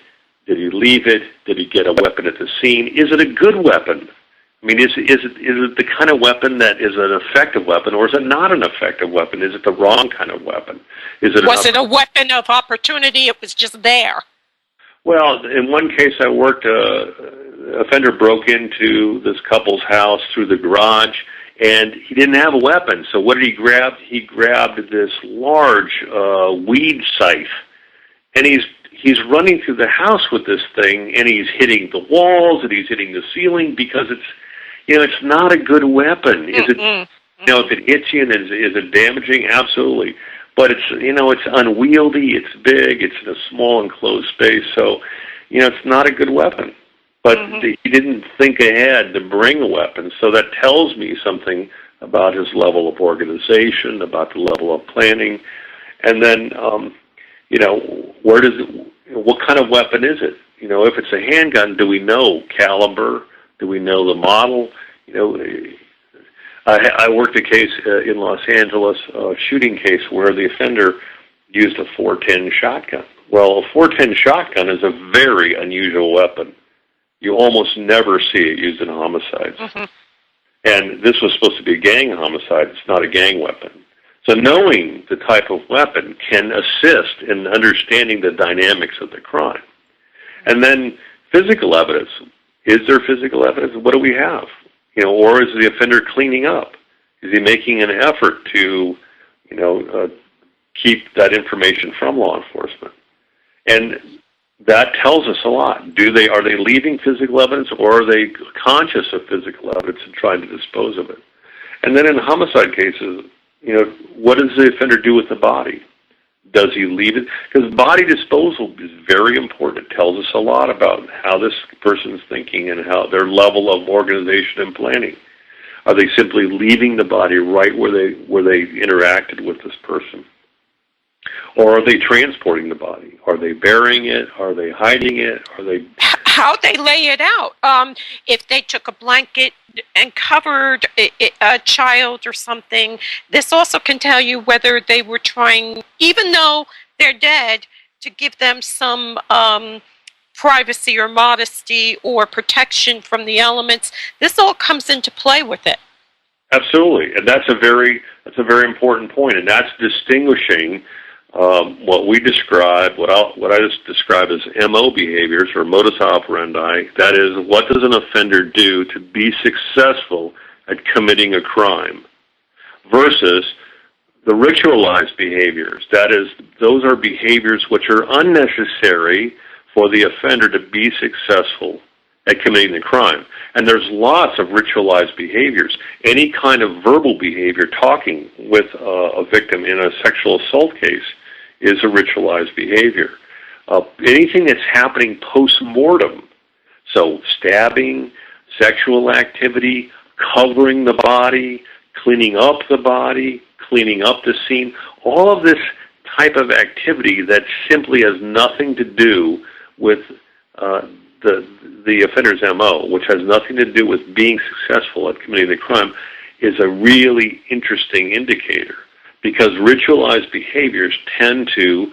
Did he leave it? Did he get a weapon at the scene? Is it a good weapon? I mean, is it the kind of weapon that is an effective weapon, or is it not an effective weapon? Is it the wrong kind of weapon? Was it a weapon of opportunity? It was just there. Well, in one case I worked, an offender broke into this couple's house through the garage, and he didn't have a weapon. So what did he grab? He grabbed this large weed scythe, and he's running through the house with this thing, and he's hitting the walls, and he's hitting the ceiling, because it's not a good weapon. Is it? If it hits you, and is it damaging? Absolutely. But it's unwieldy, it's big, it's in a small enclosed space, so, it's not a good weapon. But he didn't think ahead to bring a weapon, so that tells me something about his level of organization, about the level of planning, and then, what kind of weapon is it? If it's a handgun, do we know caliber? Do we know the model? I worked a case in Los Angeles, a shooting case where the offender used a .410 shotgun. Well, a .410 shotgun is a very unusual weapon. You almost never see it used in homicides. And this was supposed to be a gang homicide. It's not a gang weapon. So knowing the type of weapon can assist in understanding the dynamics of the crime. And then physical evidence. Is there physical evidence? What do we have? Or is the offender cleaning up? Is he making an effort to, keep that information from law enforcement? And that tells us a lot. Are they leaving physical evidence, or are they conscious of physical evidence and trying to dispose of it? And then in homicide cases, what does the offender do with the body? Does he leave it? Because body disposal is very important. It tells us a lot about how this person's thinking and how their level of organization and planning. Are they simply leaving the body right where they interacted with this person? Or are they transporting the body? Are they burying it? Are they hiding it? Are they... How they lay it out. If they took a blanket and covered a child or something, this also can tell you whether they were trying, even though they're dead, to give them some privacy or modesty or protection from the elements. This all comes into play with it. Absolutely, and that's a very important point, and that's distinguishing what we describe, what I just describe as MO behaviors or modus operandi. That is, what does an offender do to be successful at committing a crime, versus the ritualized behaviors. That is, those are behaviors which are unnecessary for the offender to be successful at committing the crime. And there's lots of ritualized behaviors. Any kind of verbal behavior, talking with a victim in a sexual assault case, is a ritualized behavior. Anything that's happening post-mortem, so stabbing, sexual activity, covering the body, cleaning up the body, cleaning up the scene, all of this type of activity that simply has nothing to do with the offender's MO, which has nothing to do with being successful at committing the crime, is a really interesting indicator, because ritualized behaviors tend to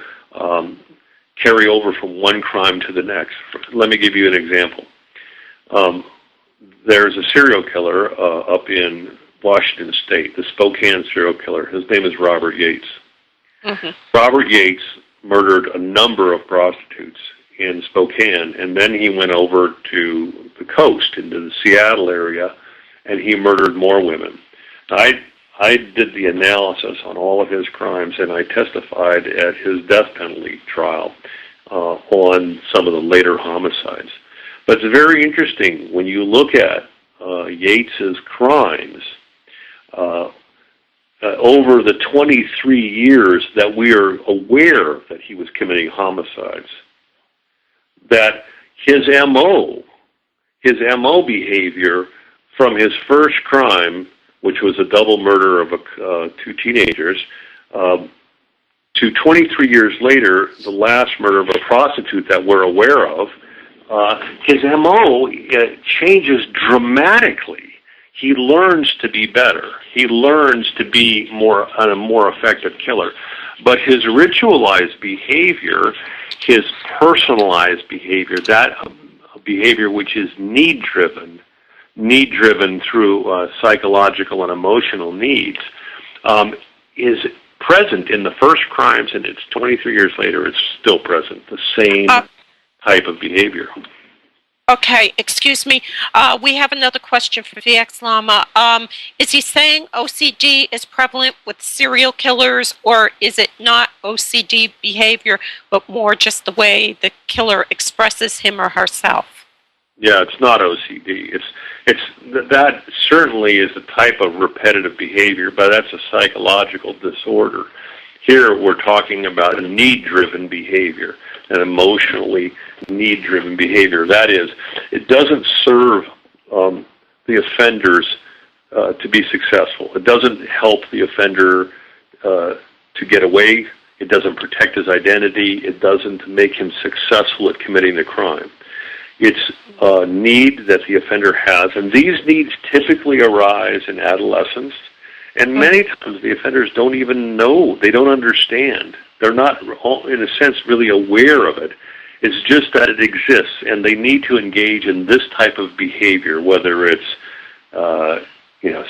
carry over from one crime to the next. Let me give you an example. There's a serial killer up in Washington State, the Spokane serial killer. His name is Robert Yates. Mm-hmm. Robert Yates murdered a number of prostitutes in Spokane, and then he went over to the coast, into the Seattle area, and he murdered more women. I did the analysis on all of his crimes, and I testified at his death penalty trial on some of the later homicides. But it's very interesting when you look at Yates's crimes over the 23 years that we are aware that he was committing homicides, that his MO behavior from his first crime, which was a double murder of two teenagers, to 23 years later, the last murder of a prostitute that we're aware of, his MO changes dramatically. He learns to be better. He learns to be a more effective killer. But his ritualized behavior, his personalized behavior, that behavior which is need-driven through psychological and emotional needs, is present in the first crimes, and it's 23 years later, it's still present, the same type of behavior. Okay, excuse me. We have another question for VX Lama. Is he saying OCD is prevalent with serial killers, or is it not OCD behavior, but more just the way the killer expresses him or herself? Yeah, it's not OCD. That certainly is a type of repetitive behavior, but that's a psychological disorder. Here we're talking about a need-driven behavior, an emotionally need-driven behavior. That is, it doesn't serve the offenders to be successful. It doesn't help the offender to get away. It doesn't protect his identity. It doesn't make him successful at committing the crime. It's a need that the offender has, and these needs typically arise in adolescence, and many times the offenders don't even know, they don't understand. They're not, in a sense, really aware of it. It's just that it exists, and they need to engage in this type of behavior, whether it's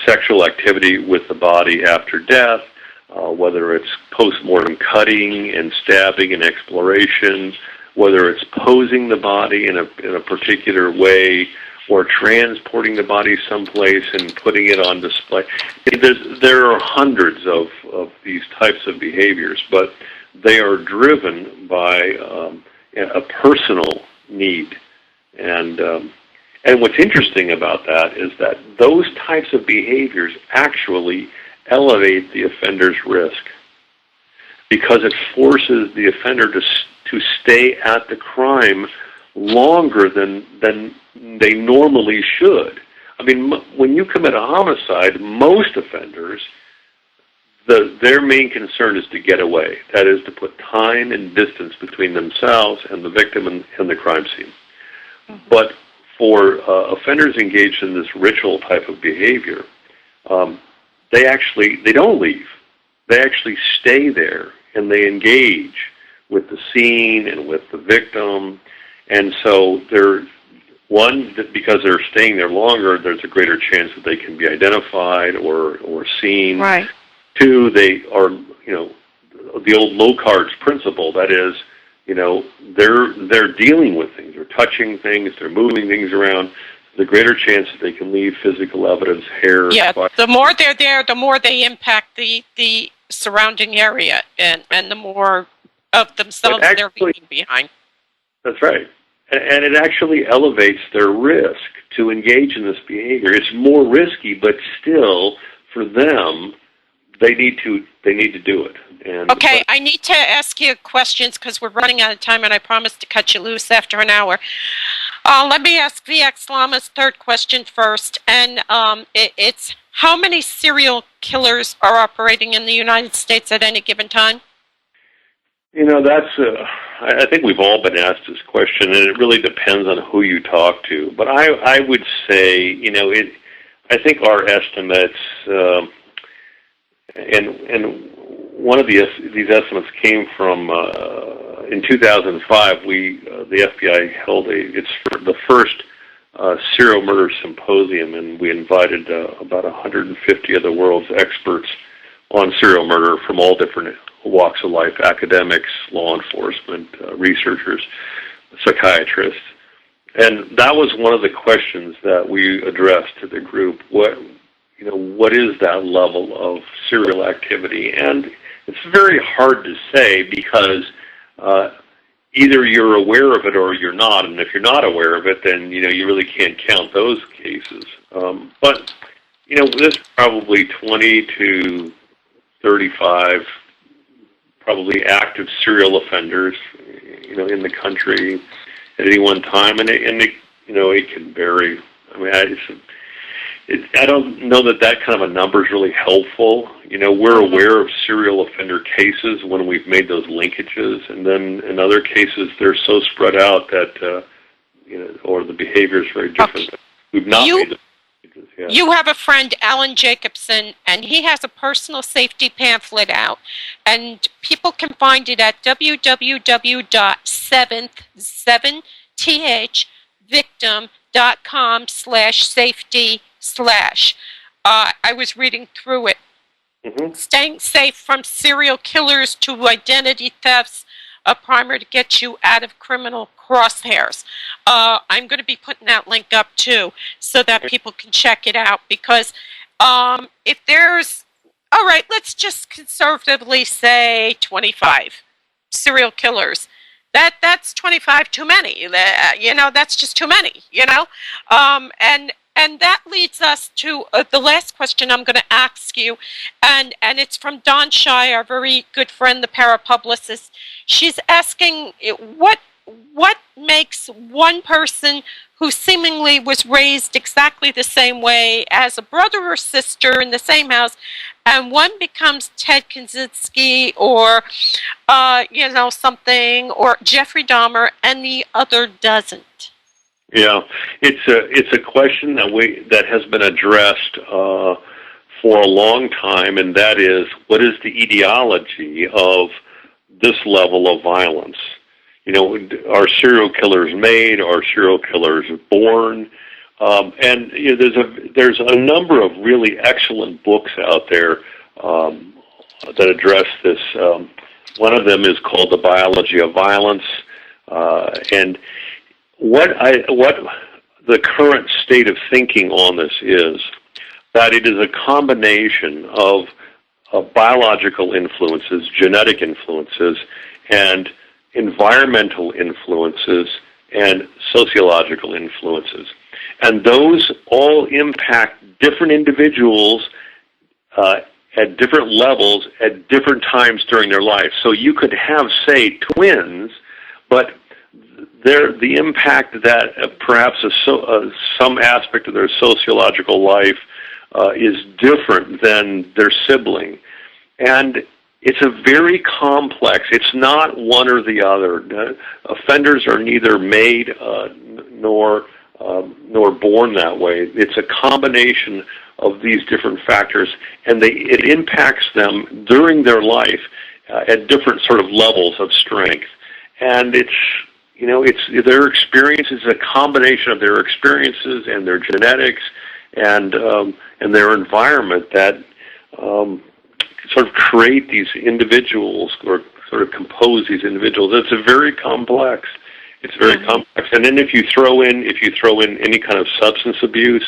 sexual activity with the body after death, whether it's post-mortem cutting and stabbing and exploration, whether it's posing the body in a particular way, or transporting the body someplace and putting it on display. There are hundreds of these types of behaviors, but they are driven by a personal need. And what's interesting about that is that those types of behaviors actually elevate the offender's risk, because it forces the offender to stay at the crime longer than they normally should. I mean, when you commit a homicide, most offenders, their main concern is to get away. That is to put time and distance between themselves and the victim and the crime scene. But for offenders engaged in this ritual type of behavior, they don't leave. They actually stay there, and they engage with the scene and with the victim. And so because they're staying there longer, there's a greater chance that they can be identified or seen. Right. Two, they are, the old low cards principle. That is, they're dealing with things, they're touching things, they're moving things around. The greater chance that they can leave physical evidence, hair. Yeah, the more they're there, the more they impact the surrounding area, and the more of themselves they're leaving behind. That's right. And it actually elevates their risk to engage in this behavior. It's more risky, but still, for them, they need to do it. Okay, I need to ask you questions because we're running out of time, and I promised to cut you loose after an hour. Let me ask VX Lama's third question first, and it's how many serial killers are operating in the United States at any given time? I think we've all been asked this question, and it really depends on who you talk to. But I would say, I think our estimates, and one of these estimates came from in 2005. The FBI held the first serial murder symposium, and we invited about 150 of the world's experts on serial murder from all different walks of life: academics, law enforcement, researchers, psychiatrists. And that was one of the questions that we addressed to the group. What is that level of serial activity? And it's very hard to say because either you're aware of it or you're not. And if you're not aware of it, then you really can't count those cases. But there's probably 20 to 35 probably active serial offenders, in the country at any one time, and it can vary. I mean, I don't know that kind of a number is really helpful. We're aware of serial offender cases when we've made those linkages, and then in other cases they're so spread out that or the behavior is very different. Okay. We've not made them. Yeah. You have a friend, Alan Jacobson, and he has a personal safety pamphlet out, and people can find it at www.7thvictim.com/safety/. I was reading through it. Mm-hmm. Staying safe from serial killers to identity thefts, a primer to get you out of criminal crosshairs. I'm going to be putting that link up too so that people can check it out, because if there's, all right, let's just conservatively say 25 serial killers. That's 25 too many. That's just too many, And that leads us to the last question I'm going to ask you, and it's from Dawn Shy, our very good friend, the parapublicist. She's asking what makes one person who seemingly was raised exactly the same way as a brother or sister in the same house, and one becomes Ted Kaczynski or something, or Jeffrey Dahmer, and the other doesn't. Yeah, it's a question that has been addressed for a long time, and that is, what is the ideology of this level of violence? Are serial killers made? Are serial killers born? And there's a number of really excellent books out there that address this. One of them is called The Biology of Violence, and what the current state of thinking on this is that it is a combination of biological influences, genetic influences, and environmental influences, and sociological influences. And those all impact different individuals at different levels at different times during their life. So you could have, say, twins, but the impact that perhaps some aspect of their sociological life is different than their sibling. And it's a very complex. It's not one or the other. Offenders are neither made nor born that way. It's a combination of these different factors, and it impacts them during their life at different sort of levels of strength. And it's their experience is a combination of their experiences and their genetics and their environment that sort of create these individuals or sort of compose these individuals. It's a very complex. It's very complex. And then if you throw in any kind of substance abuse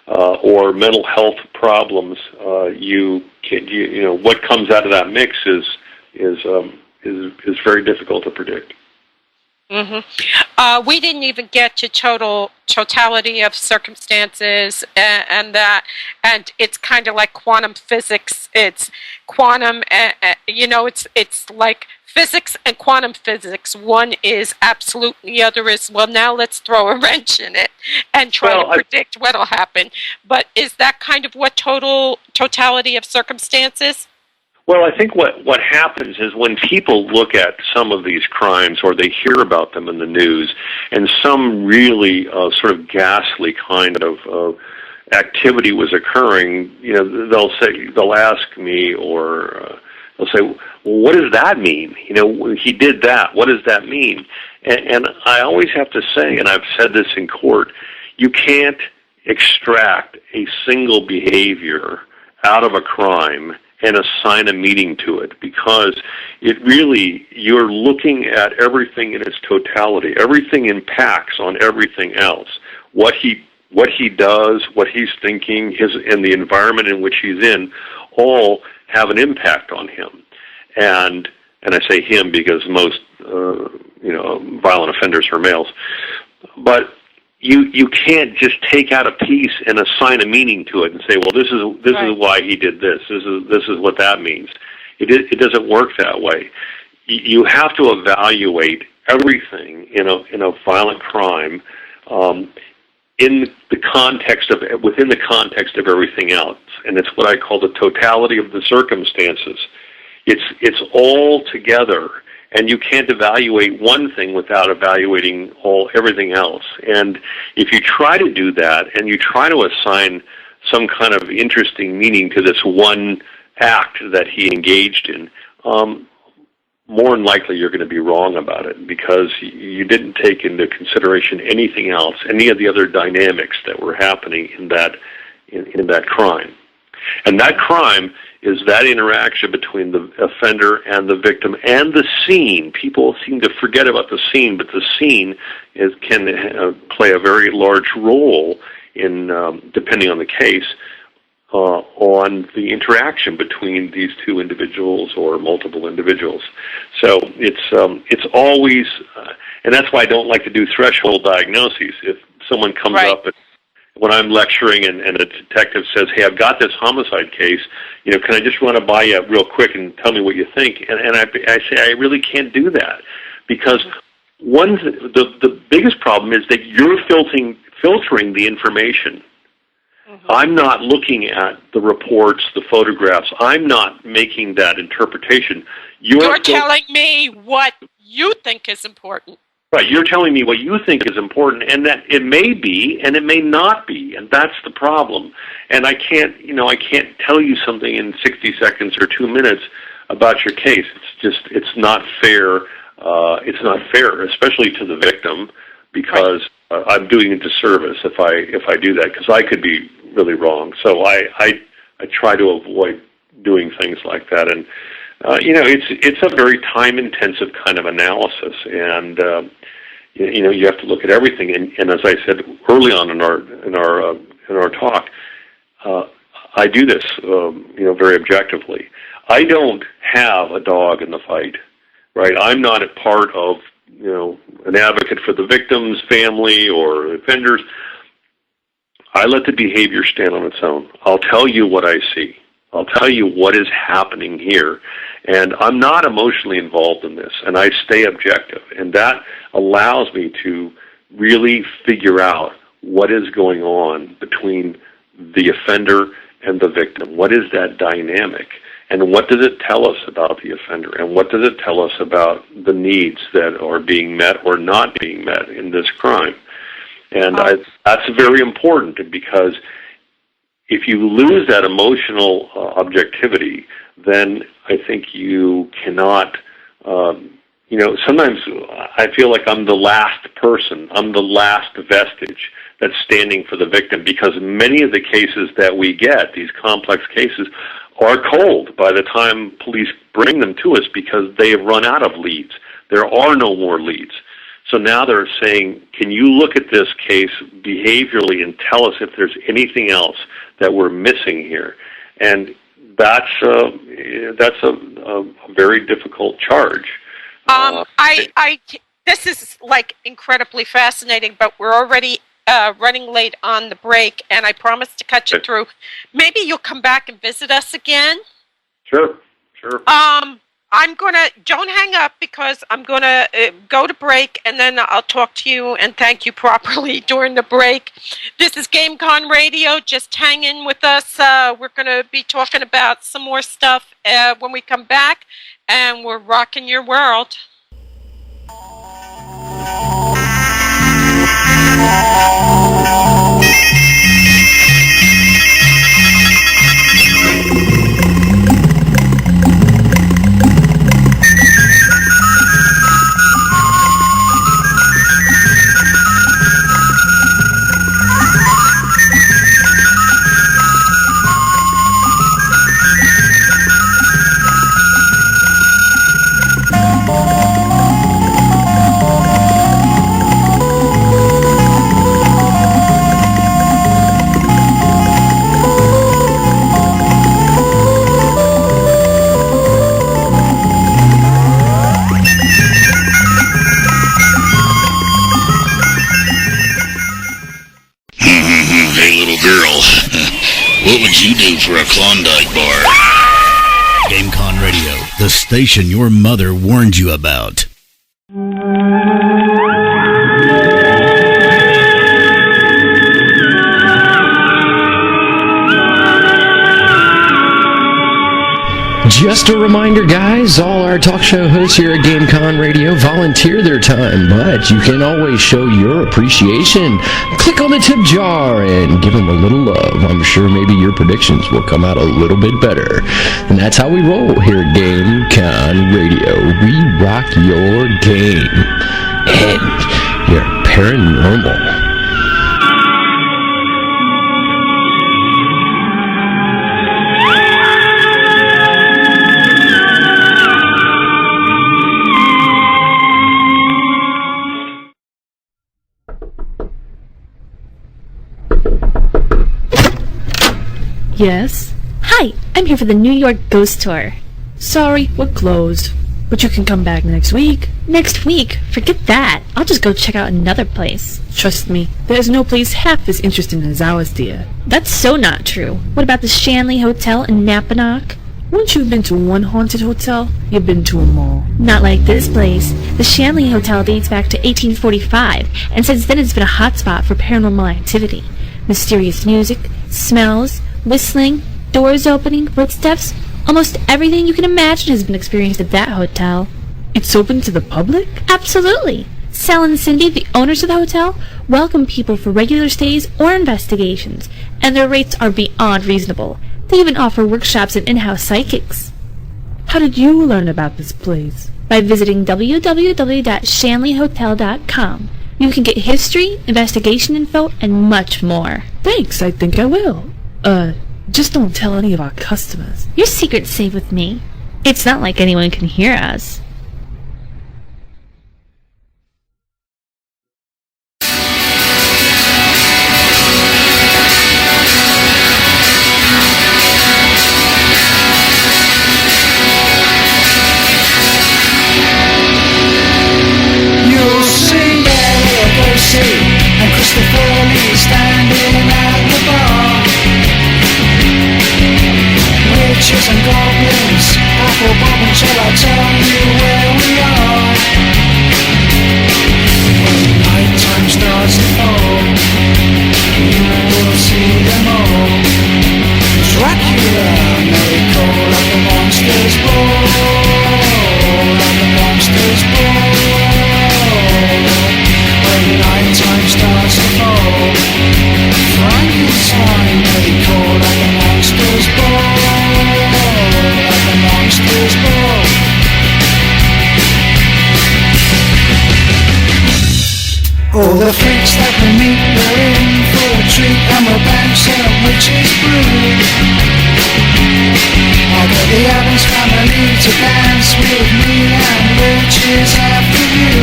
or mental health problems, what comes out of that mix is very difficult to predict. We didn't even get to totality of circumstances, and it's kind of like quantum physics. It's quantum, it's like physics and quantum physics. One is absolute, the other is, well, now let's throw a wrench in it and try to predict what'll happen. But is that kind of what totality of circumstances? Well, I think what happens is when people look at some of these crimes or they hear about them in the news and some really sort of ghastly kind of activity was occurring, they'll ask me or they'll say, well, what does that mean? He did that. What does that mean? And I always have to say, and I've said this in court, you can't extract a single behavior out of a crime and assign a meaning to it, because you're looking at everything in its totality. Everything impacts on everything else. What he does, what he's thinking, and the environment in which he's in, all have an impact on him. And I say him because most violent offenders are males. But you can't just take out a piece and assign a meaning to it and say, well, this is why he did this. This is what that means. It doesn't work that way. You have to evaluate everything in a violent crime within the context of everything else, and it's what I call the totality of the circumstances. It's all together. And you can't evaluate one thing without evaluating everything else. And if you try to do that, and you try to assign some kind of interesting meaning to this one act that he engaged in, more than likely you're going to be wrong about it, because you didn't take into consideration anything else, any of the other dynamics that were happening in that crime. And that crime is that interaction between the offender and the victim and the scene. People seem to forget about the scene, but the scene can play a very large role in, depending on the case, on the interaction between these two individuals or multiple individuals. So it's always, and that's why I don't like to do threshold diagnoses. If someone comes up when I'm lecturing and a detective says, hey, I've got this homicide case, can I just run it by you real quick and tell me what you think? And I say, I really can't do that, because the biggest problem is that you're filtering the information. I'm not looking at the reports, the photographs. I'm not making that interpretation. You're telling me what you think is important. Right, you're telling me what you think is important, and that it may be, and it may not be, and that's the problem. And I can't tell you something in 60 seconds or 2 minutes about your case. It's not fair. It's not fair, especially to the victim, because I'm doing a disservice if I do that, because I could be really wrong. So I try to avoid doing things like that, and it's a very time-intensive kind of analysis, and you have to look at everything. And as I said early on in our talk, I do this very objectively. I don't have a dog in the fight, right? I'm not a part of an advocate for the victim's family or offenders. I let the behavior stand on its own. I'll tell you what I see. I'll tell you what is happening here. And I'm not emotionally involved in this, and I stay objective. And that allows me to really figure out what is going on between the offender and the victim. What is that dynamic? And what does it tell us about the offender? And what does it tell us about the needs that are being met or not being met in this crime? And that's very important, because if you lose that emotional objectivity, then I think you cannot, sometimes I feel like I'm the last person, I'm the last vestige that's standing for the victim, because many of the cases that we get, these complex cases, are cold by the time police bring them to us because they have run out of leads. There are no more leads. So now they're saying, can you look at this case behaviorally and tell us if there's anything else that we're missing here? And that's a very difficult charge. This is like incredibly fascinating, but we're already running late on the break, and I promised to cut you through. Maybe you'll come back and visit us again. Sure. Don't hang up, because I'm going to go to break, and then I'll talk to you and thank you properly during the break. This is GameCon Radio. Just hang in with us. We're going to be talking about some more stuff when we come back, and we're rocking your world. What would you do for a Klondike bar? GameCon Radio, the station your mother warned you about. Just a reminder, guys, all our talk show hosts here at GameCon Radio volunteer their time, but you can always show your appreciation. Click on the tip jar and give them a little love. I'm sure maybe your predictions will come out a little bit better. And that's how we roll here at GameCon Radio. We rock your game and your paranormal. Yes? Hi, I'm here for the New York Ghost Tour. Sorry, we're closed. But you can come back next week. Next week? Forget that. I'll just go check out another place. Trust me, there's no place half as interesting as ours, dear. That's so not true. What about the Shanley Hotel in Napanock? Once you've been to one haunted hotel, you've been to them all. Not like this place. The Shanley Hotel dates back to 1845, and since then it's been a hotspot for paranormal activity. Mysterious music, smells, whistling, doors opening, footsteps, almost everything you can imagine has been experienced at that hotel. It's open to the public? Absolutely. Sal and Cindy, the owners of the hotel, welcome people for regular stays or investigations, and their rates are beyond reasonable. They even offer workshops and in-house psychics. How did you learn about this place? By visiting www.shanleyhotel.com. You can get history, investigation info, and much more. Thanks, I think I will. Just don't tell any of our customers. Your secret's safe with me. It's not like anyone can hear us. You'll see and Christopher Lee standing at the bar. Witches and goblins, apple bobbing, shall I tell you where? All the freaks that we meet, we're in for a treat, and we'll bounce some witches brew. I got the Adams family to dance with me, and witches after you.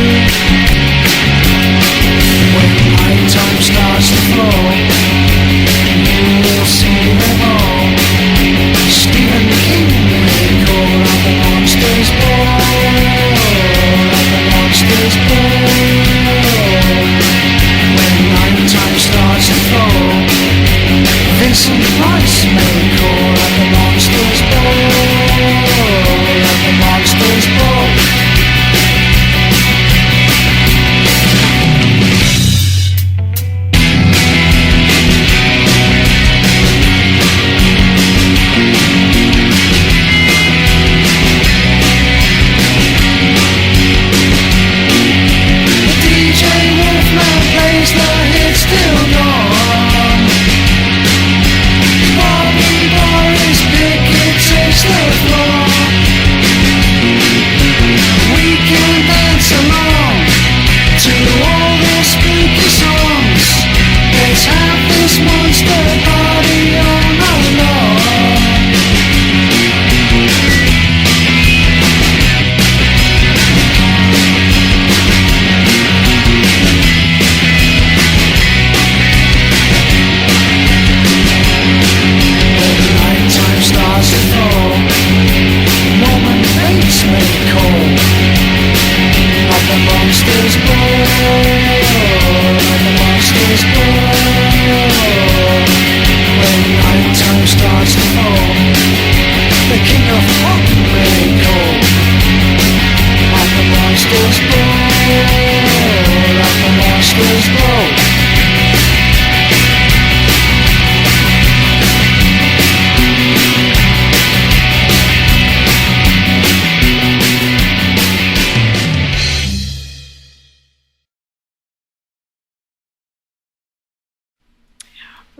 When night time starts to fall, you will see them all. Stephen King may call out the monsters ball, out the monsters ball. When night time starts to fall, Vincent Price may call out the monsters ball, out the monsters ball.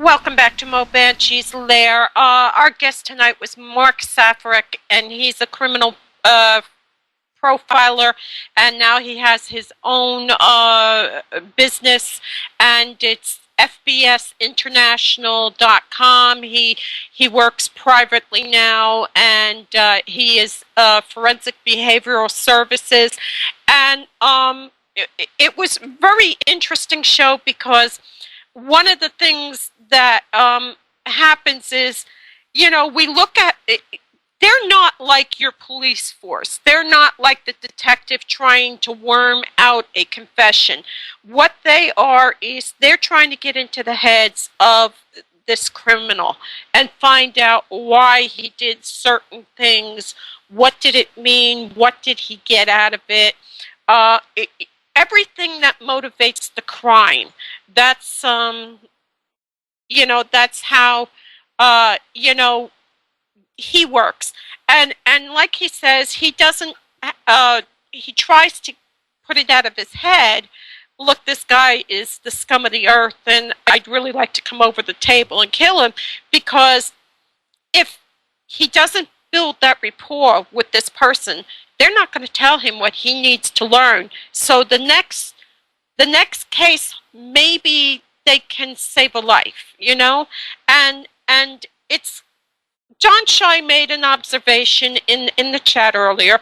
Welcome back to Mo Banshee's Lair. Our guest tonight was Mark Saffre, and he's a criminal profiler, and now he has his own business, and it's fbsinternational.com. He works privately now, and he is forensic behavioral services. And it was a very interesting show because one of the things that happens is, you know, we look at it, they're not like your police force. They're not like the detective trying to worm out a confession. What they are is they're trying to get into the heads of this criminal and find out why he did certain things. What did it mean? What did he get out of it? Everything that motivates the crime. That's you know, that's how you know, he works. And like he says, he doesn't he tries to put it out of his head. Look, this guy is the scum of the earth, and I'd really like to come over the table and kill him, because if he doesn't build that rapport with this person, they're not going to tell him what he needs to learn. So the next case, maybe they can save a life, you know? And it's, John Shy made an observation in the chat earlier.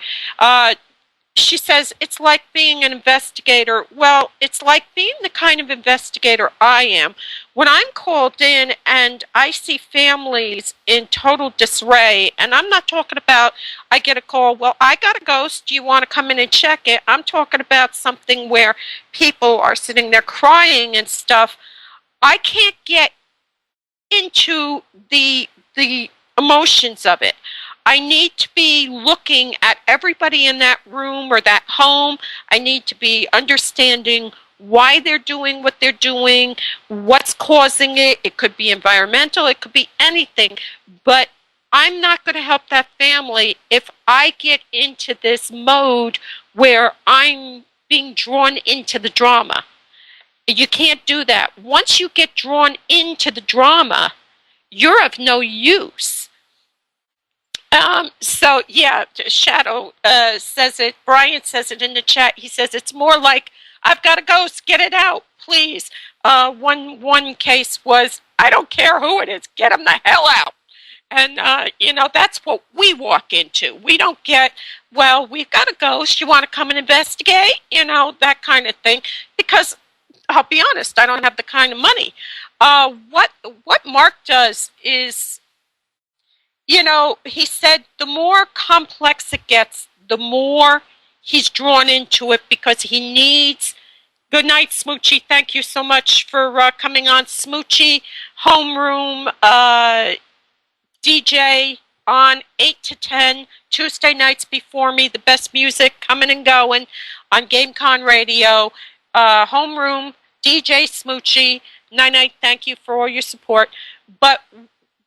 She says, it's like being an investigator. Well, it's like being the kind of investigator I am. When I'm called in and I see families in total disarray, and I'm not talking about I get a call, well, I got a ghost, do you want to come in and check it? I'm talking about something where people are sitting there crying and stuff. I can't get into the emotions of it. I need to be looking at everybody in that room or that home. I need to be understanding why they're doing what they're doing, what's causing it. It could be environmental, it could be anything. But I'm not going to help that family if I get into this mode where I'm being drawn into the drama. You can't do that. Once you get drawn into the drama, you're of no use. So yeah, Shadow says it. Brian says it in the chat. He says it's more like I've got a ghost. Get it out, please. One case was, I don't care who it is. Get them the hell out. And, that's what we walk into. We don't get, well, we've got a ghost. You want to come and investigate? That kind of thing. Because, I'll be honest, I don't have the kind of money. What Mark does is, he said the more complex it gets, the more he's drawn into it because he needs. Good night, Smoochie. Thank you so much for coming on. Smoochie, homeroom, DJ on 8 to 10, Tuesday nights before me. The best music coming and going on GameCon Radio. Homeroom, DJ Smoochie. Night-night, thank you for all your support. But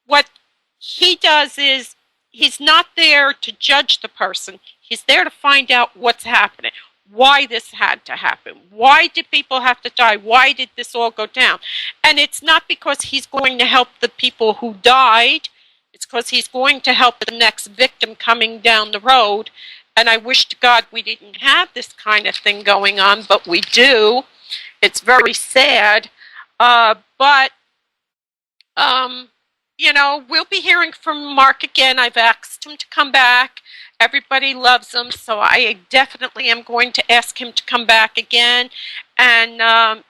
what he does is he's not there to judge the person. He's there to find out what's happening. Why this had to happen. Why did people have to die? Why did this all go down? And it's not because he's going to help the people who died. It's because he's going to help the next victim coming down the road. And I wish to God we didn't have this kind of thing going on, but we do. It's very sad. We'll be hearing from Mark again. I've asked him to come back. Everybody loves him, so I definitely am going to ask him to come back again. And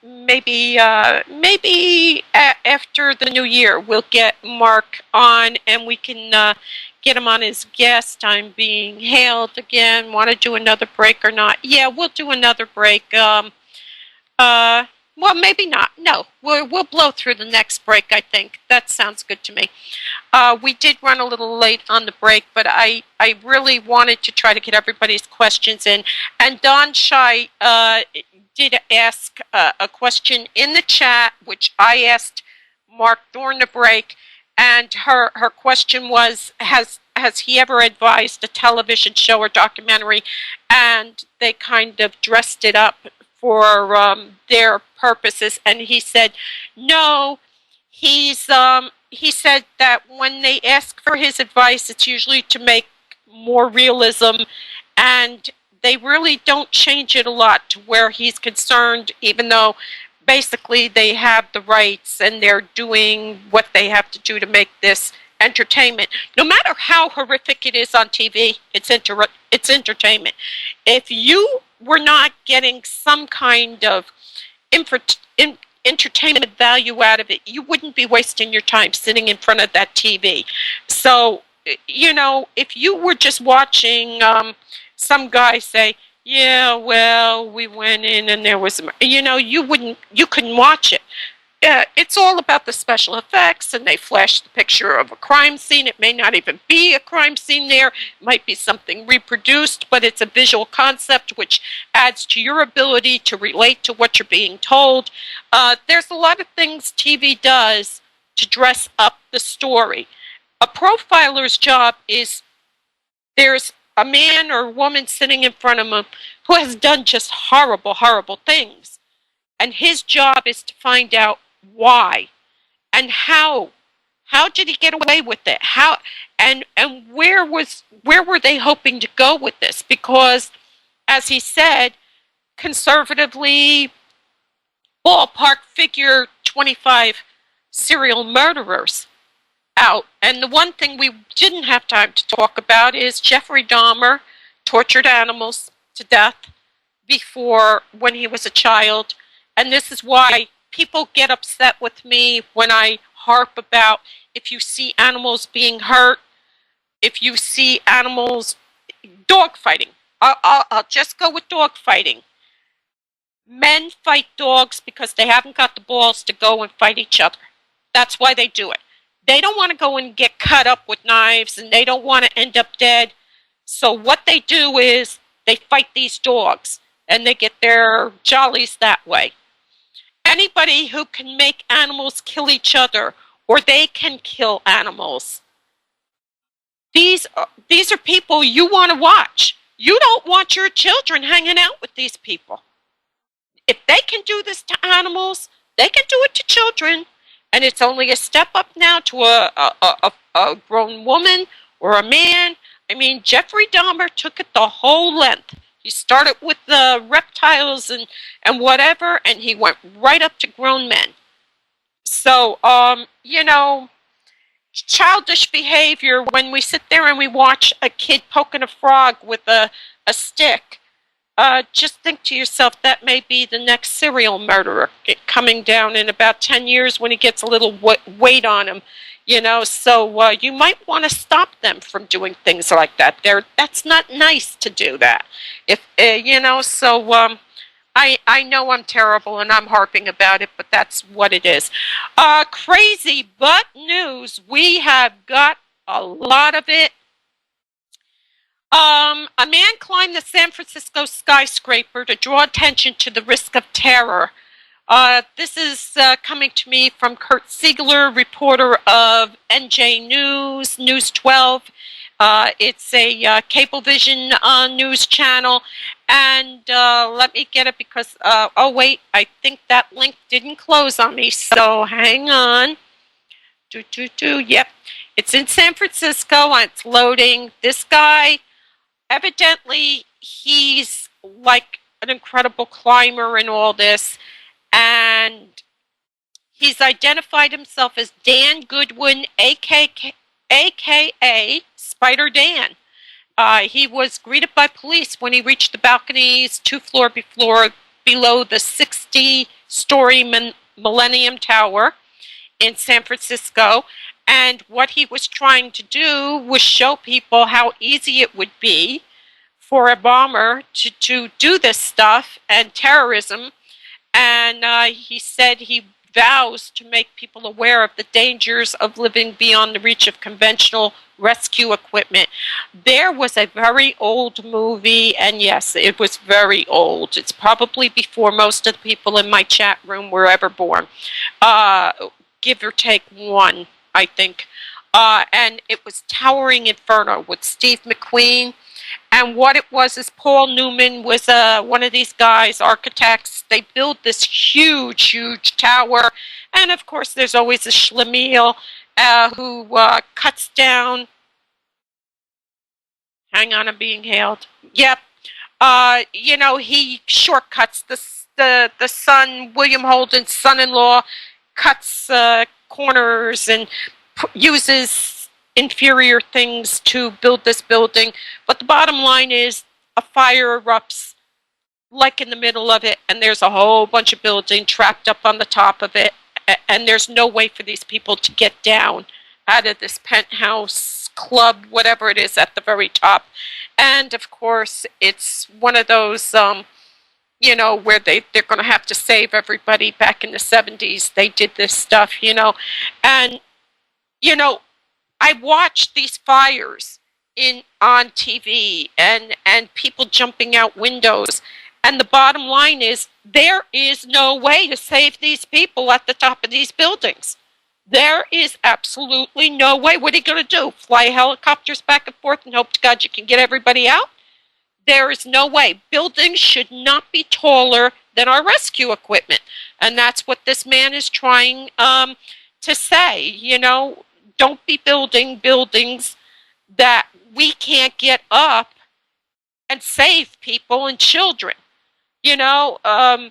maybe after the new year, we'll get Mark on and we can get him on as guest. I'm being hailed again. Want to do another break or not? Yeah, we'll do another break. Well, maybe not. No, we'll blow through the next break, I think. That sounds good to me. We did run a little late on the break, but I really wanted to try to get everybody's questions in. And Don Shy did ask a question in the chat, which I asked Mark during the break. And her question was, has he ever advised a television show or documentary? And they kind of dressed it up for their purposes, and he said no. He said that when they ask for his advice, it's usually to make more realism, and they really don't change it a lot to where he's concerned, even though basically they have the rights and they're doing what they have to do to make this entertainment. No matter how horrific it is on TV, it's entertainment. If you were not getting some kind of entertainment value out of it, you wouldn't be wasting your time sitting in front of that TV. So, if you were just watching some guy say, yeah, well, we went in and there was, you couldn't watch it. It's all about the special effects, and they flash the picture of a crime scene. It may not even be a crime scene there. It might be something reproduced, but it's a visual concept which adds to your ability to relate to what you're being told. There's a lot of things TV does to dress up the story. A profiler's job is, there's a man or woman sitting in front of him who has done just horrible, horrible things. And his job is to find out why and how did he get away with it, how and where were they hoping to go with this? Because, as he said, conservatively, ballpark figure 25 serial murderers out. And the one thing we didn't have time to talk about is Jeffrey Dahmer tortured animals to death before, when he was a child. And this is why people get upset with me when I harp about, if you see animals being hurt, if you see animals, dog fighting. I'll just go with dog fighting. Men fight dogs because they haven't got the balls to go and fight each other. That's why they do it. They don't want to go and get cut up with knives, and they don't want to end up dead. So what they do is they fight these dogs, and they get their jollies that way. Anybody who can make animals kill each other, or they can kill animals, these are people you want to watch. You don't want your children hanging out with these people. If they can do this to animals, they can do it to children. And it's only a step up now to a grown woman or a man. I mean, Jeffrey Dahmer took it the whole length. He started with the reptiles and whatever, and he went right up to grown men. So, childish behavior when we sit there and we watch a kid poking a frog with a stick. Just think to yourself, that may be the next serial murderer coming down in about 10 years when he gets a little weight on him. So you might want to stop them from doing things like that. That's not nice to do that. I know I'm terrible and I'm harping about it, but that's what it is. Crazy but news. We have got a lot of it. A man climbed the San Francisco skyscraper to draw attention to the risk of terror. This is coming to me from Kurt Siegler, reporter of NJ News, News 12. It's a Cablevision news channel. And let me get it because, I think that link didn't close on me. So hang on. Yep. It's in San Francisco and it's loading. This guy, evidently, he's like an incredible climber and all this. And he's identified himself as Dan Goodwin, a.k.a. Spider Dan. He was greeted by police when he reached the balconies 2 floors below the 60-story Millennium Tower in San Francisco. And what he was trying to do was show people how easy it would be for a bomber to do this stuff and terrorism. And he said he vows to make people aware of the dangers of living beyond the reach of conventional rescue equipment. There was a very old movie, and yes, it was very old. It's probably before most of the people in my chat room were ever born. Give or take one, I think. And it was Towering Inferno with Steve McQueen. And what it was is Paul Newman was one of these guys, architects. They build this huge, huge tower. And, of course, there's always a schlemiel who cuts down. Hang on, I'm being hailed. Yep. He shortcuts the son, William Holden's son-in-law, cuts corners and uses inferior things to build this building. But the bottom line is a fire erupts like in the middle of it, and there's a whole bunch of building trapped up on the top of it, and there's no way for these people to get down out of this penthouse club, whatever it is, at the very top. And of course, it's one of those where they're going to have to save everybody. Back in the 70s, they did this stuff, and I watched these fires on TV and people jumping out windows. And the bottom line is there is no way to save these people at the top of these buildings. There is absolutely no way. What are you going to do? Fly helicopters back and forth and hope to God you can get everybody out? There is no way. Buildings should not be taller than our rescue equipment. And that's what this man is trying to say. Don't be building buildings that we can't get up and save people and children. We're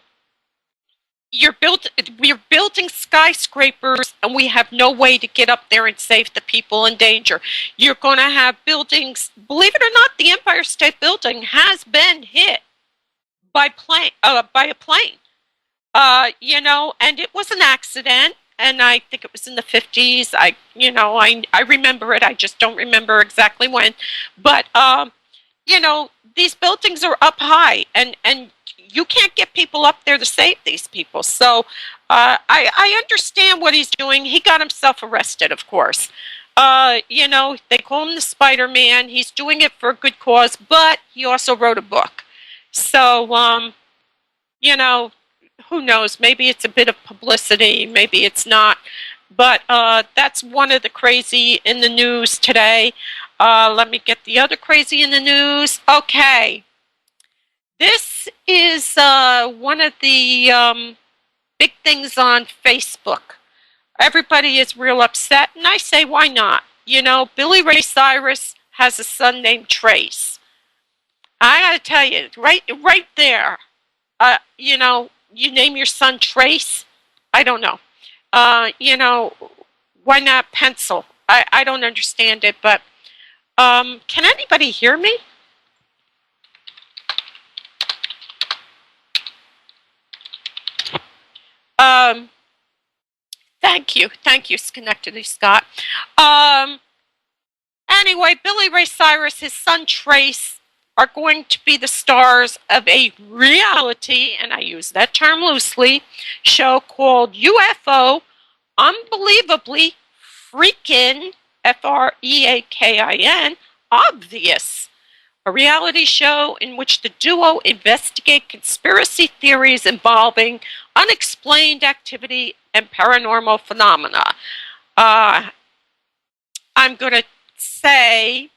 building skyscrapers and we have no way to get up there and save the people in danger. You're going to have buildings, believe it or not, the Empire State Building has been hit by a plane. And it was an accident. And I think it was in the 50s. I remember it. I just don't remember exactly when. But, these buildings are up high. And you can't get people up there to save these people. So I understand what he's doing. He got himself arrested, of course. They call him the Spider-Man. He's doing it for a good cause. But he also wrote a book. So, who knows? Maybe it's a bit of publicity. Maybe it's not. But that's one of the crazy in the news today. Let me get the other crazy in the news. Okay. This is one of the big things on Facebook. Everybody is real upset, and I say, why not? Billy Ray Cyrus has a son named Trace. I got to tell you, right there, you know, you name your son Trace. I don't know. You know, why not pencil? I don't understand it, but can anybody hear me? Thank you, Schenectady Scott. Anyway, Billy Ray Cyrus, his son Trace, are going to be the stars of a reality, and I use that term loosely, show called UFO Unbelievably Freakin', Freakin', Obvious. A reality show in which the duo investigate conspiracy theories involving unexplained activity and paranormal phenomena. I'm going to say,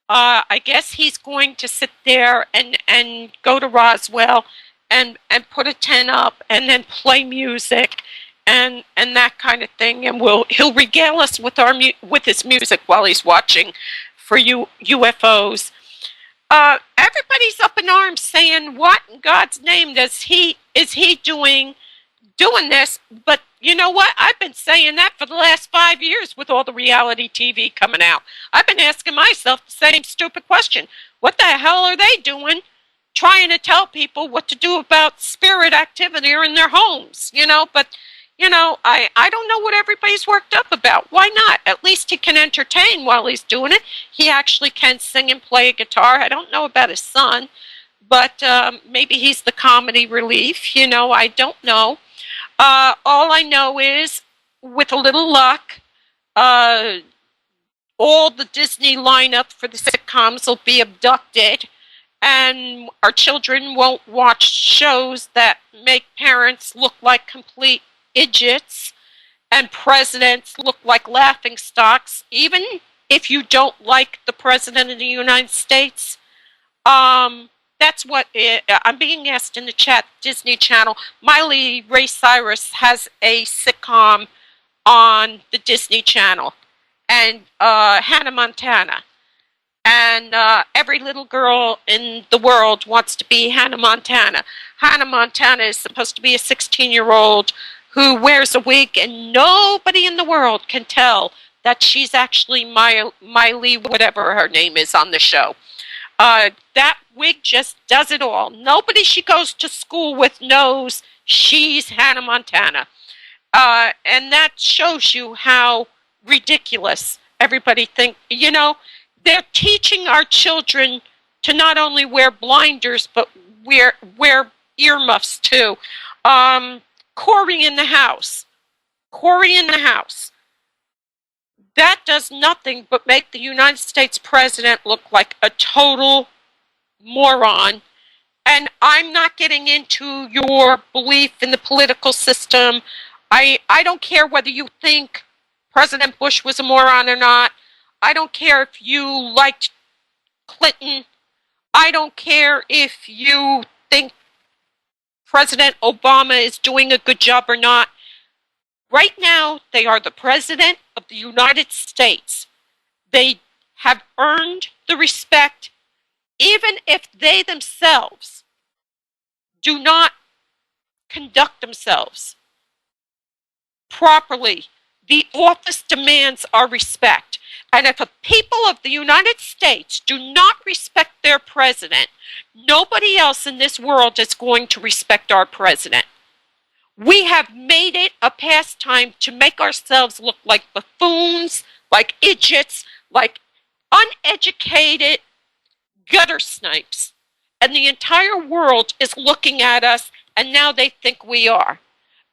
I guess he's going to sit there and go to Roswell and put a tent up and then play music and that kind of thing, and he'll regale us with his music while he's watching for UFOs. Everybody's up in arms saying, what in God's name is he doing this? But you know what? I've been saying that for the last 5 years with all the reality TV coming out. I've been asking myself the same stupid question. What the hell are they doing trying to tell people what to do about spirit activity or in their homes? You know, but, you know, I don't know what everybody's worked up about. Why not? At least he can entertain while he's doing it. He actually can sing and play a guitar. I don't know about his son, but maybe he's the comedy relief. You know, I don't know. All I know is, with a little luck, all the Disney lineup for the sitcoms will be abducted, and our children won't watch shows that make parents look like complete idiots and presidents look like laughingstocks, even if you don't like the President of the United States. That's what I'm being asked in the chat. Disney Channel. Miley Ray Cyrus has a sitcom on the Disney Channel, and Hannah Montana. And every little girl in the world wants to be Hannah Montana. Hannah Montana is supposed to be a 16-year-old who wears a wig, and nobody in the world can tell that she's actually Miley, whatever her name is on the show. That wig just does it all. Nobody she goes to school with knows she's Hannah Montana. And that shows you how ridiculous everybody thinks. You know, they're teaching our children to not only wear blinders, but wear earmuffs too. Corey in the House. Corey in the House. That does nothing but make the United States president look like a total moron. And I'm not getting into your belief in the political system. I don't care whether you think President Bush was a moron or not. I don't care if you liked Clinton. I don't care if you think President Obama is doing a good job or not. Right now, they are the President of the United States. They have earned the respect, even if they themselves do not conduct themselves properly. The office demands our respect. And if the people of the United States do not respect their president, nobody else in this world is going to respect our president. We have made it a pastime to make ourselves look like buffoons, like idiots, like uneducated gutter snipes. And the entire world is looking at us, and now they think we are.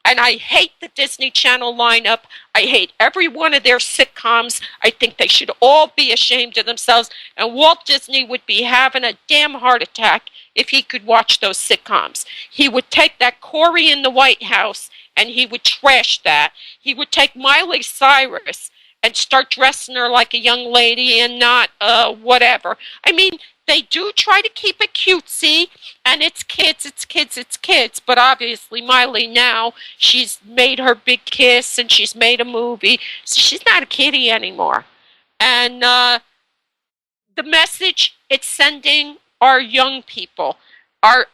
And I hate the Disney Channel lineup. I hate every one of their sitcoms. I think they should all be ashamed of themselves. And Walt Disney would be having a damn heart attack if he could watch those sitcoms. He would take that Corey in the White House and he would trash that. He would take Miley Cyrus and start dressing her like a young lady and not whatever. I mean, they do try to keep it cutesy, and it's kids, but obviously Miley now, she's made her big kiss and she's made a movie, so she's not a kiddie anymore. And the message it's sending our young people, our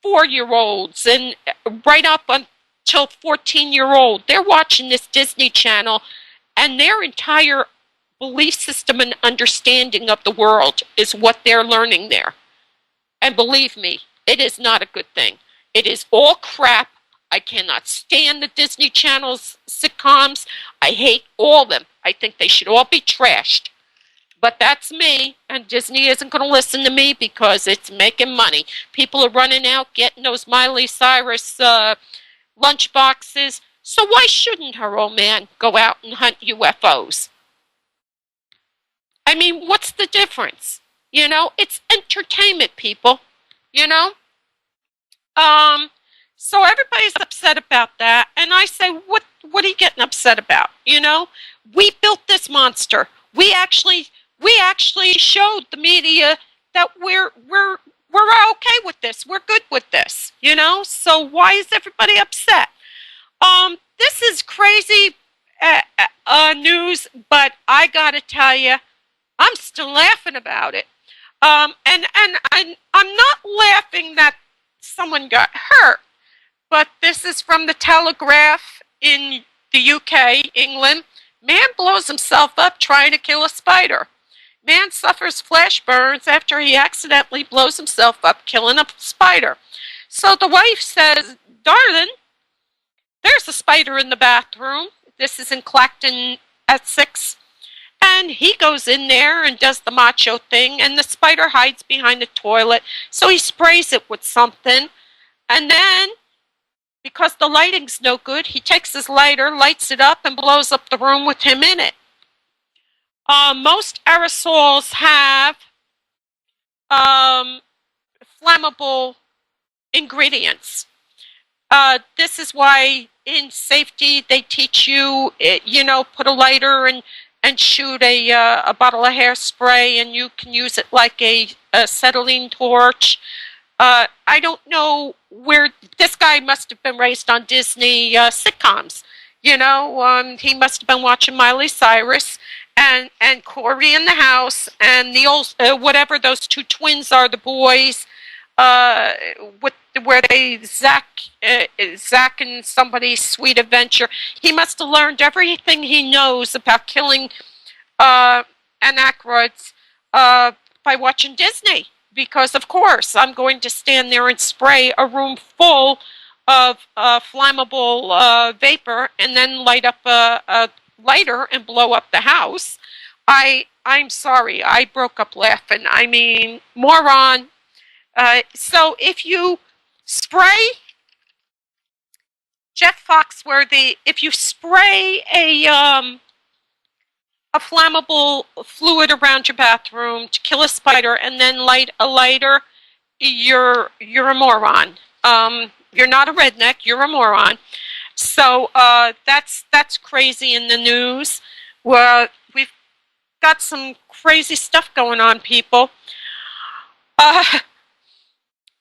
4-year-olds, and right up until 14-year-old, they're watching this Disney Channel, and their entire belief system and understanding of the world is what they're learning there. And believe me, it is not a good thing. It is all crap. I cannot stand the Disney Channel's sitcoms. I hate all of them. I think they should all be trashed. But that's me, and Disney isn't going to listen to me because it's making money. People are running out, getting those Miley Cyrus lunch boxes. So why shouldn't her old man go out and hunt UFOs? I mean, what's the difference? You know, it's entertainment, people. You know? So everybody's upset about that. And I say, what are you getting upset about? You know? We built this monster. We actually showed the media that we're okay with this. We're good with this. You know? So why is everybody upset? This is crazy news, but I gotta tell you, I'm still laughing about it. And I'm not laughing that someone got hurt, but this is from the Telegraph in the UK, England. Man blows himself up trying to kill a spider. Man suffers flash burns after he accidentally blows himself up killing a spider. So the wife says, "Darling, there's a spider in the bathroom." This is in Clacton, Essex. And he goes in there and does the macho thing, and the spider hides behind the toilet. So he sprays it with something. And then, because the lighting's no good, he takes his lighter, lights it up, and blows up the room with him in it. Most aerosols have flammable ingredients. This is why in safety they teach you, put a lighter and shoot a bottle of hairspray, and you can use it like a acetylene torch. I don't know where this guy must have been raised on Disney sitcoms. He must have been watching Miley Cyrus and Corey in the House and the old whatever those two twins are, the boys. Where they Zach and somebody's sweet adventure. He must have learned everything he knows about killing anacroids by watching Disney. Because of course I'm going to stand there and spray a room full of flammable vapor and then light up a lighter and blow up the house. I'm sorry, I broke up laughing. I mean, moron. So if you spray, Jeff Foxworthy, if you spray a flammable fluid around your bathroom to kill a spider and then light a lighter, you're a moron. You're not a redneck, you're a moron. So that's crazy in the news. We've got some crazy stuff going on, people.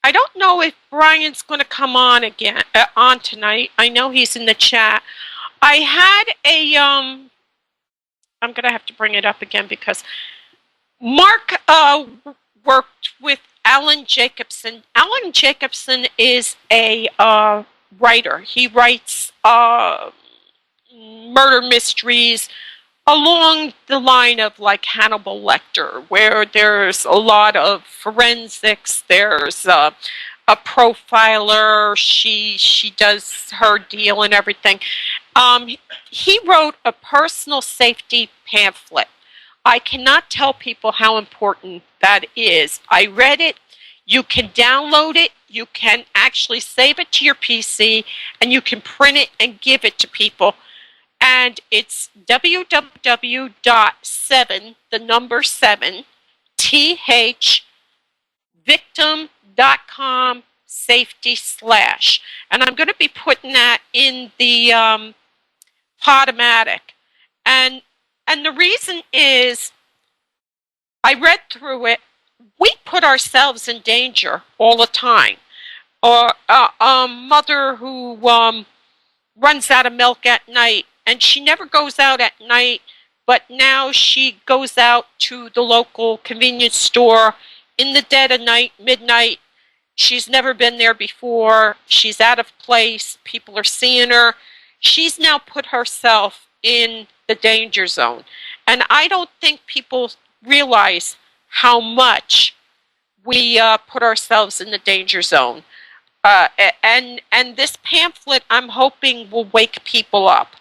I don't know if Brian's going to come on again on tonight. I know he's in the chat. I had I'm going to have to bring it up again because Mark worked with Alan Jacobson. Alan Jacobson is a writer. He writes murder mysteries along the line of like Hannibal Lecter, where there's a lot of forensics. There's a profiler. She does her deal and everything. He wrote a personal safety pamphlet. I cannot tell people how important that is. I read it. You can download it. You can actually save it to your PC, and you can print it and give it to people. And it's www.7, the number 7, thvictim.com safety /. And I'm going to be putting that in the Podomatic. And the reason is, I read through it, we put ourselves in danger all the time. Or a mother who runs out of milk at night, and she never goes out at night, but now she goes out to the local convenience store in the dead of night, midnight. She's never been there before. She's out of place. People are seeing her. She's now put herself in the danger zone. And I don't think people realize how much we put ourselves in the danger zone. And this pamphlet, I'm hoping, will wake people up.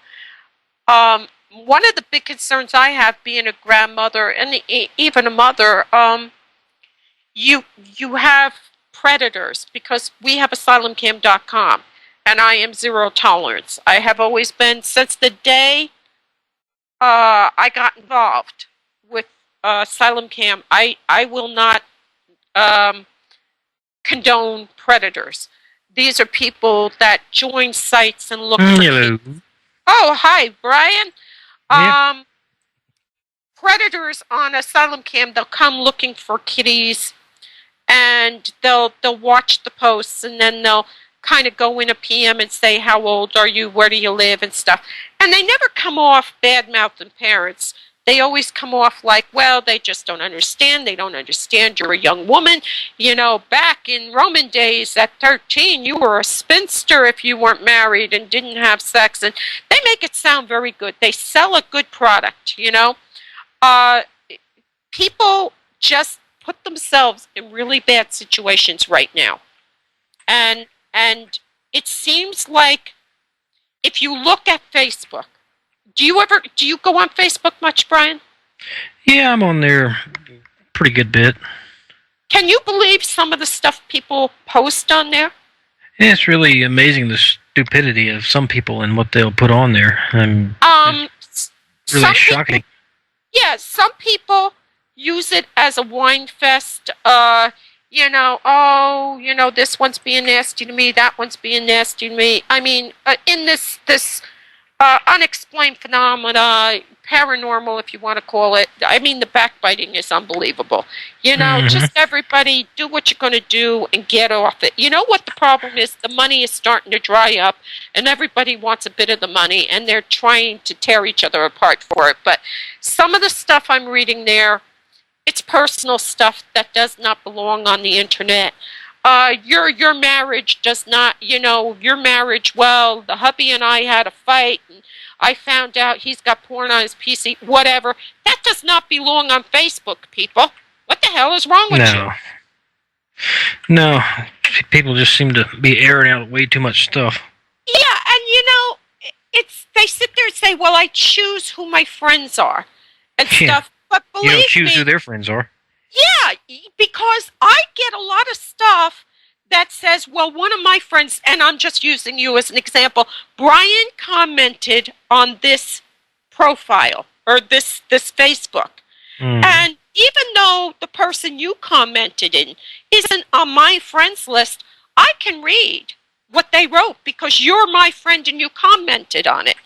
One of the big concerns I have, being a grandmother and even a mother, you have predators, because we have asylumcam.com, and I am zero tolerance. I have always been since the day I got involved with Asylum Cam. I will not condone predators. These are people that join sites and look for Hello. Oh, hi, Brian. Yeah. Predators on Asylum Cam, they'll come looking for kitties, and they'll watch the posts, and then they'll kind of go in a PM and say, how old are you, where do you live, and stuff. And they never come off bad-mouthing parents. They always come off like, well, they just don't understand. They don't understand you're a young woman. You know, back in Roman days at 13, you were a spinster if you weren't married and didn't have sex. And they make it sound very good. They sell a good product, you know. People just put themselves in really bad situations right now. And it seems like if you look at Facebook, do you go on Facebook much, Brian? Yeah, I'm on there pretty good bit. Can you believe some of the stuff people post on there? Yeah, it's really amazing the stupidity of some people and what they'll put on there. It's really shocking. Some people use it as a wine fest. This one's being nasty to me, that one's being nasty to me. I mean, in this unexplained phenomena, paranormal, if you want to call it. I mean, the backbiting is unbelievable. You know, just everybody do what you're going to do and get off it. You know what the problem is? The money is starting to dry up, and everybody wants a bit of the money, and they're trying to tear each other apart for it. But some of the stuff I'm reading there, it's personal stuff that does not belong on the internet. Your marriage does not, your marriage, well, the hubby and I had a fight, and I found out he's got porn on his PC, whatever. That does not belong on Facebook, people. What the hell is wrong with you? No, people just seem to be airing out way too much stuff. Yeah, and they sit there and say, well, I choose who my friends are and stuff. But believe me, you don't choose who their friends are. Yeah, because I get a lot of stuff that says, well, one of my friends, and I'm just using you as an example, Brian commented on this profile or this Facebook. And even though the person you commented in isn't on my friends list, I can read what they wrote because you're my friend and you commented on it.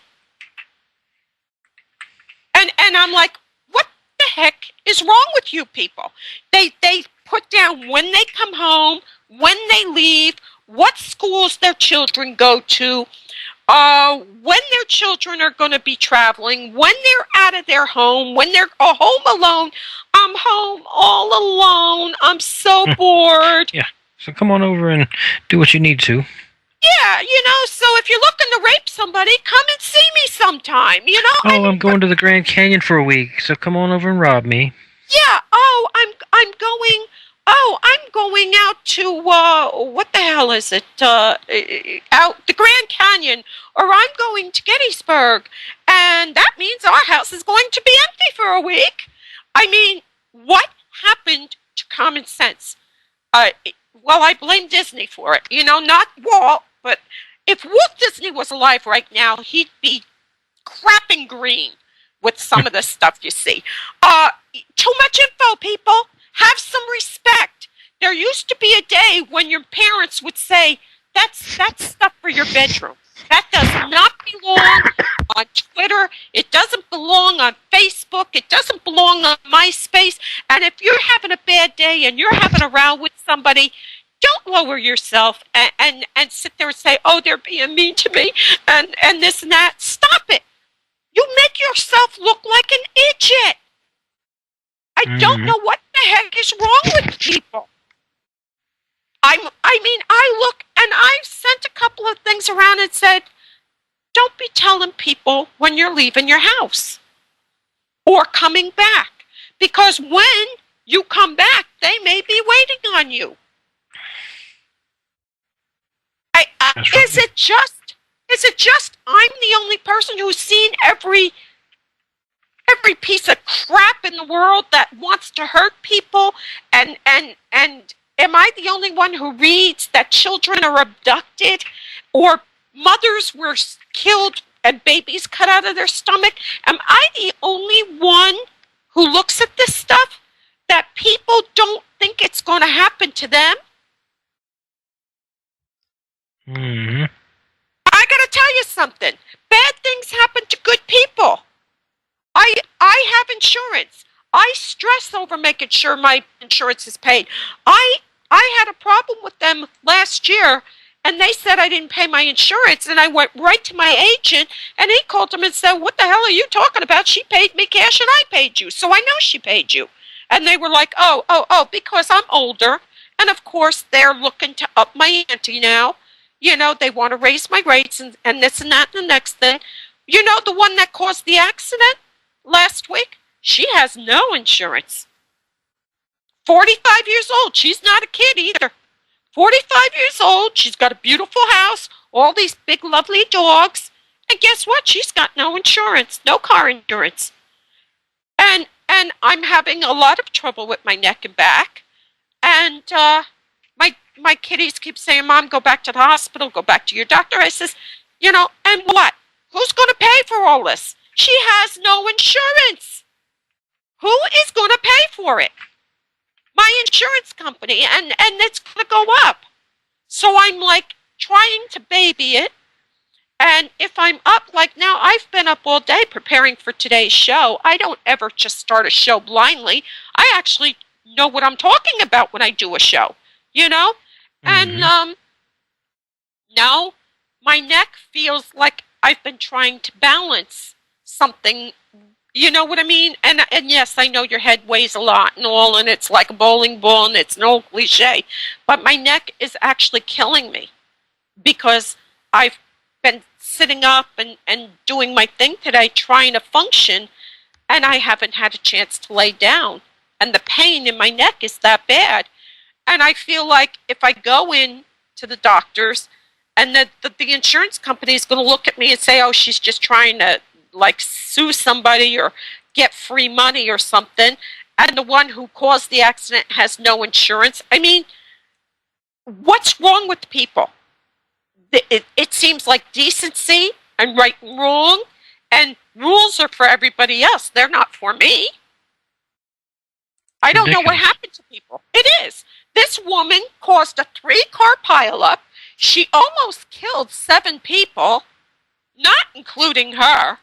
And I'm like, what the heck is wrong with you people? They put down when they come home, when they leave, what schools their children go to, when their children are going to be traveling, when they're out of their home, when they're home alone. I'm home all alone. I'm so bored. Yeah, so come on over and do what you need to. Yeah, so if you're looking to rape somebody, come and see me sometime, Oh, I'm going to the Grand Canyon for a week, so come on over and rob me. Yeah, I'm going out to, what the hell is it, out the Grand Canyon, or I'm going to Gettysburg, and that means our house is going to be empty for a week. I mean, what happened to common sense? Well, I blame Disney for it, not Walt, but if Walt Disney was alive right now, he'd be crapping green with some of the stuff you see. Too much info, people. Have some respect. There used to be a day when your parents would say, that's stuff for your bedroom. That does not belong on Twitter. It doesn't belong on Facebook. It doesn't belong on MySpace. And if you're having a bad day and you're having a row with somebody, don't lower yourself and sit there and say, oh, they're being mean to me and this and that. Stop it. You make yourself look like an idiot. I don't know what the heck is wrong with people. I look and I sent a couple of things around and said, don't be telling people when you're leaving your house or coming back, because when you come back, they may be waiting on you. Is it just I'm the only person who's seen every piece of crap in the world that wants to hurt people, and am I the only one who reads that children are abducted or mothers were killed and babies cut out of their stomach? Am I the only one who looks at this stuff that people don't think it's going to happen to them? Mm-hmm. I got to tell you something. Bad things happen to good people. I have insurance. I stress over making sure my insurance is paid. I had a problem with them last year, and they said I didn't pay my insurance, and I went right to my agent, and he called them and said, what the hell are you talking about? She paid me cash, and I paid you, so I know she paid you. And they were like, oh, because I'm older, and of course they're looking to up my ante now. You know, they want to raise my rates and this and that and the next thing. You know, the one that caused the accident last week, she has no insurance. 45 years old. She's not a kid either. 45 years old. She's got a beautiful house, all these big, lovely dogs. And guess what? She's got no insurance, no car insurance. And I'm having a lot of trouble with my neck and back. And my kiddies keep saying, Mom, go back to the hospital, go back to your doctor. I says, you know, and what? Who's going to pay for all this? She has no insurance. Who is going to pay for it? My insurance company, and it's going to go up. So I'm like trying to baby it. And if I'm up, like now, I've been up all day preparing for today's show. I don't ever just start a show blindly. I actually know what I'm talking about when I do a show, you know? And now my neck feels like I've been trying to balance something, you know what I mean? And yes, I know your head weighs a lot and all, and it's like a bowling ball, and it's an old cliche. But my neck is actually killing me because I've been sitting up and doing my thing today, trying to function, and I haven't had a chance to lay down. And the pain in my neck is that bad. And I feel like if I go in to the doctors and the insurance company is going to look at me and say, oh, she's just trying to like sue somebody or get free money or something, and the one who caused the accident has no insurance. I mean, what's wrong with people? It seems like decency and right and wrong, and rules are for everybody else. They're not for me. I don't know what happened to people. It is. This woman caused a 3-car pileup. She almost killed 7 people, not including her.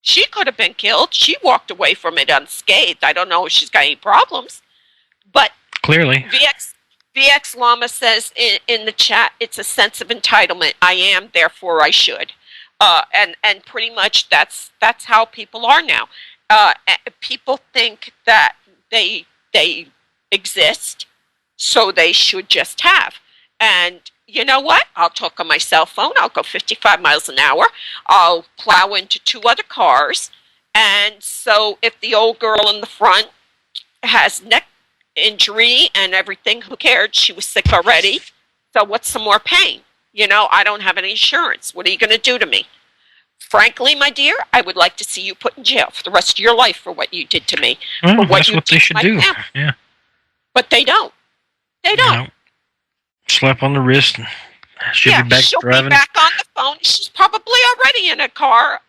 She could have been killed. She walked away from it unscathed. I don't know if she's got any problems. But clearly, VX Llama says in the chat, it's a sense of entitlement. I am, therefore I should. And pretty much that's how people are now. People think that they exist, so they should just have. And you know what? I'll talk on my cell phone. I'll go 55 miles an hour. I'll plow into 2 other cars. And so if the old girl in the front has neck injury and everything, who cared? She was sick already. So what's some more pain? You know, I don't have any insurance. What are you going to do to me? Frankly, my dear, I would like to see you put in jail for the rest of your life for what you did to me. Well, that's what they should do. Yeah. But they don't. They don't. You know, slap on the wrist and she'll be back driving. She'll be back on the phone. She's probably already in a car.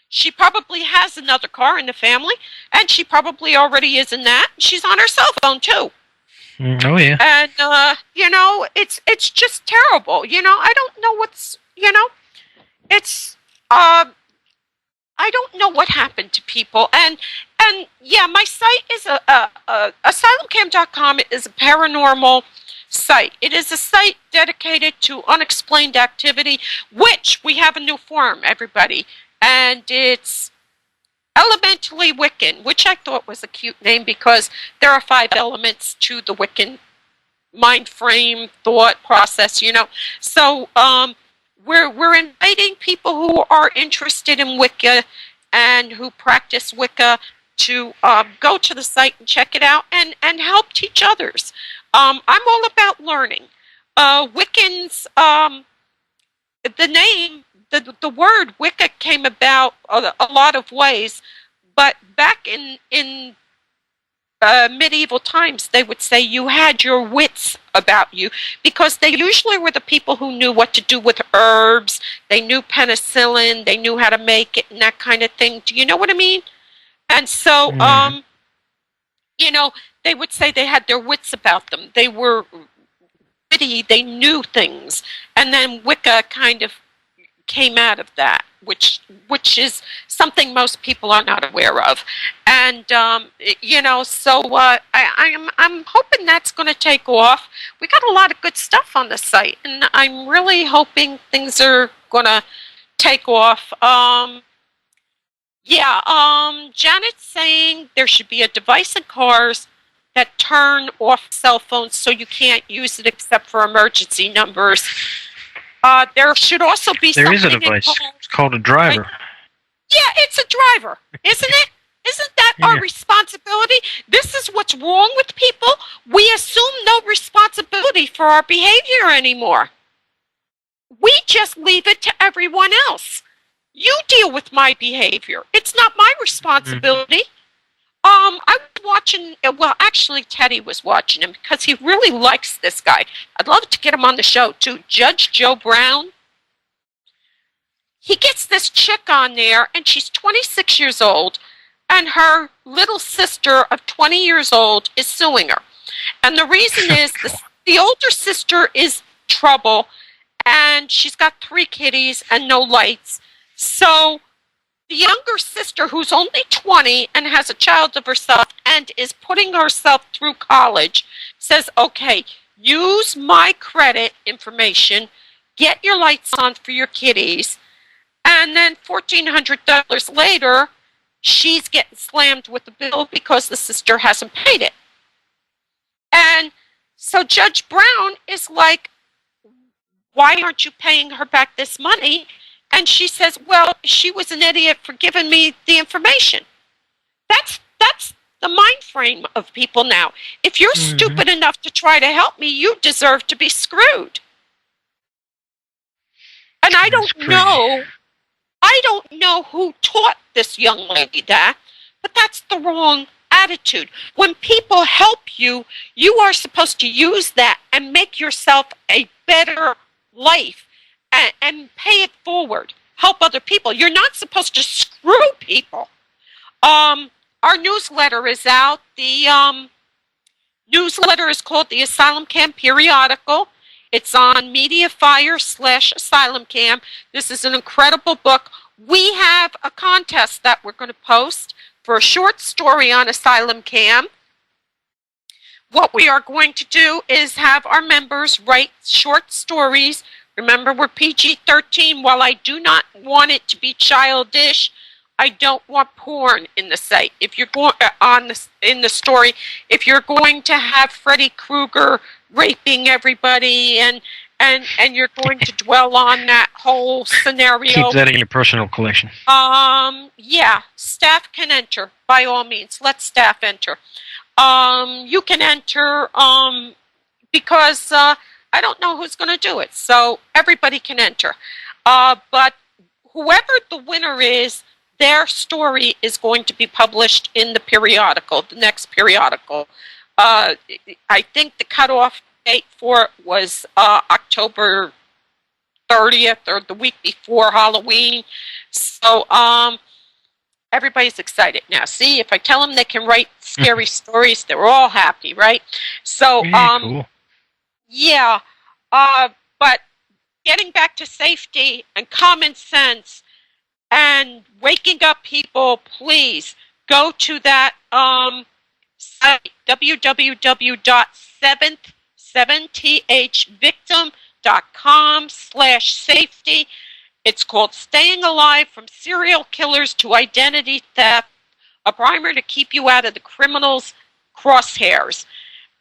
She probably has another car in the family, and she probably already is in that. She's on her cell phone, too. Oh, yeah. And, you know, it's just terrible. You know, I don't know what's, you know, it's, I don't know what happened to people. And yeah, my site is asylumcam.com is a paranormal site. It is a site dedicated to unexplained activity, which we have a new forum, everybody. And it's Elementally Wiccan, which I thought was a cute name because there are 5 elements to the Wiccan mind frame, thought process, So we're inviting people who are interested in Wicca and who practice Wicca to go to the site and check it out and help teach others. I'm all about learning. Wiccans, the name, the word Wicca came about a lot of ways, but back in medieval times, they would say you had your wits about you because they usually were the people who knew what to do with herbs. They knew penicillin. They knew how to make it and that kind of thing. Do you know what I mean? And so, they would say they had their wits about them. They were witty. They knew things. And then Wicca kind of came out of that, which is something most people are not aware of. And I'm hoping that's going to take off. We got a lot of good stuff on the site, and I'm really hoping things are going to take off. Janet's saying there should be a device in cars that turn off cell phones so you can't use it except for emergency numbers. There should also be something. There is a device. It's called a driver. Yeah, it's a driver, isn't it? Isn't that our responsibility? This is what's wrong with people. We assume no responsibility for our behavior anymore. We just leave it to everyone else. You deal with my behavior. It's not my responsibility. I was watching, actually Teddy was watching him because he really likes this guy. I'd love to get him on the show too. Judge Joe Brown. He gets this chick on there and she's 26 years old and her little sister of 20 years old is suing her. And the reason is the older sister is trouble and she's got 3 kitties and no lights. So the younger sister, who's only 20 and has a child of herself and is putting herself through college, says, okay, use my credit information, get your lights on for your kiddies, and then $1,400 later, she's getting slammed with the bill because the sister hasn't paid it. And so Judge Brown is like, why aren't you paying her back this money? And she says, well, she was an idiot for giving me the information. That's the mind frame of people now. If you're stupid enough to try to help me, you deserve to be screwed. And I don't know who taught this young lady that, but that's the wrong attitude. When people help you, you are supposed to use that and make yourself a better life. And pay it forward. Help other people. You're not supposed to screw people. Our newsletter is out. The newsletter is called the Asylum Camp Periodical. It's on Mediafire/Asylum This is an incredible book. We have a contest that we're going to post for a short story on Asylum Camp. What we are going to do is have our members write short stories. Remember, we're PG-13. While I do not want it to be childish, I don't want porn in the site. If you're going in the story, if you're going to have Freddy Krueger raping everybody and you're going to dwell on that whole scenario, keep that in your personal collection. Yeah, staff can enter by all means. Let staff enter. You can enter because. I don't know who's going to do it, so everybody can enter. But whoever the winner is, their story is going to be published in the periodical, the next periodical. I think the cutoff date for it was October 30th or the week before Halloween. So everybody's excited now. See, if I tell them they can write scary stories, they're all happy, right? So, cool. Yeah, but getting back to safety and common sense and waking up people, please go to that site, www.7thvictim.com/safety, It's called Staying Alive from Serial Killers to Identity Theft, a primer to keep you out of the criminals' crosshairs.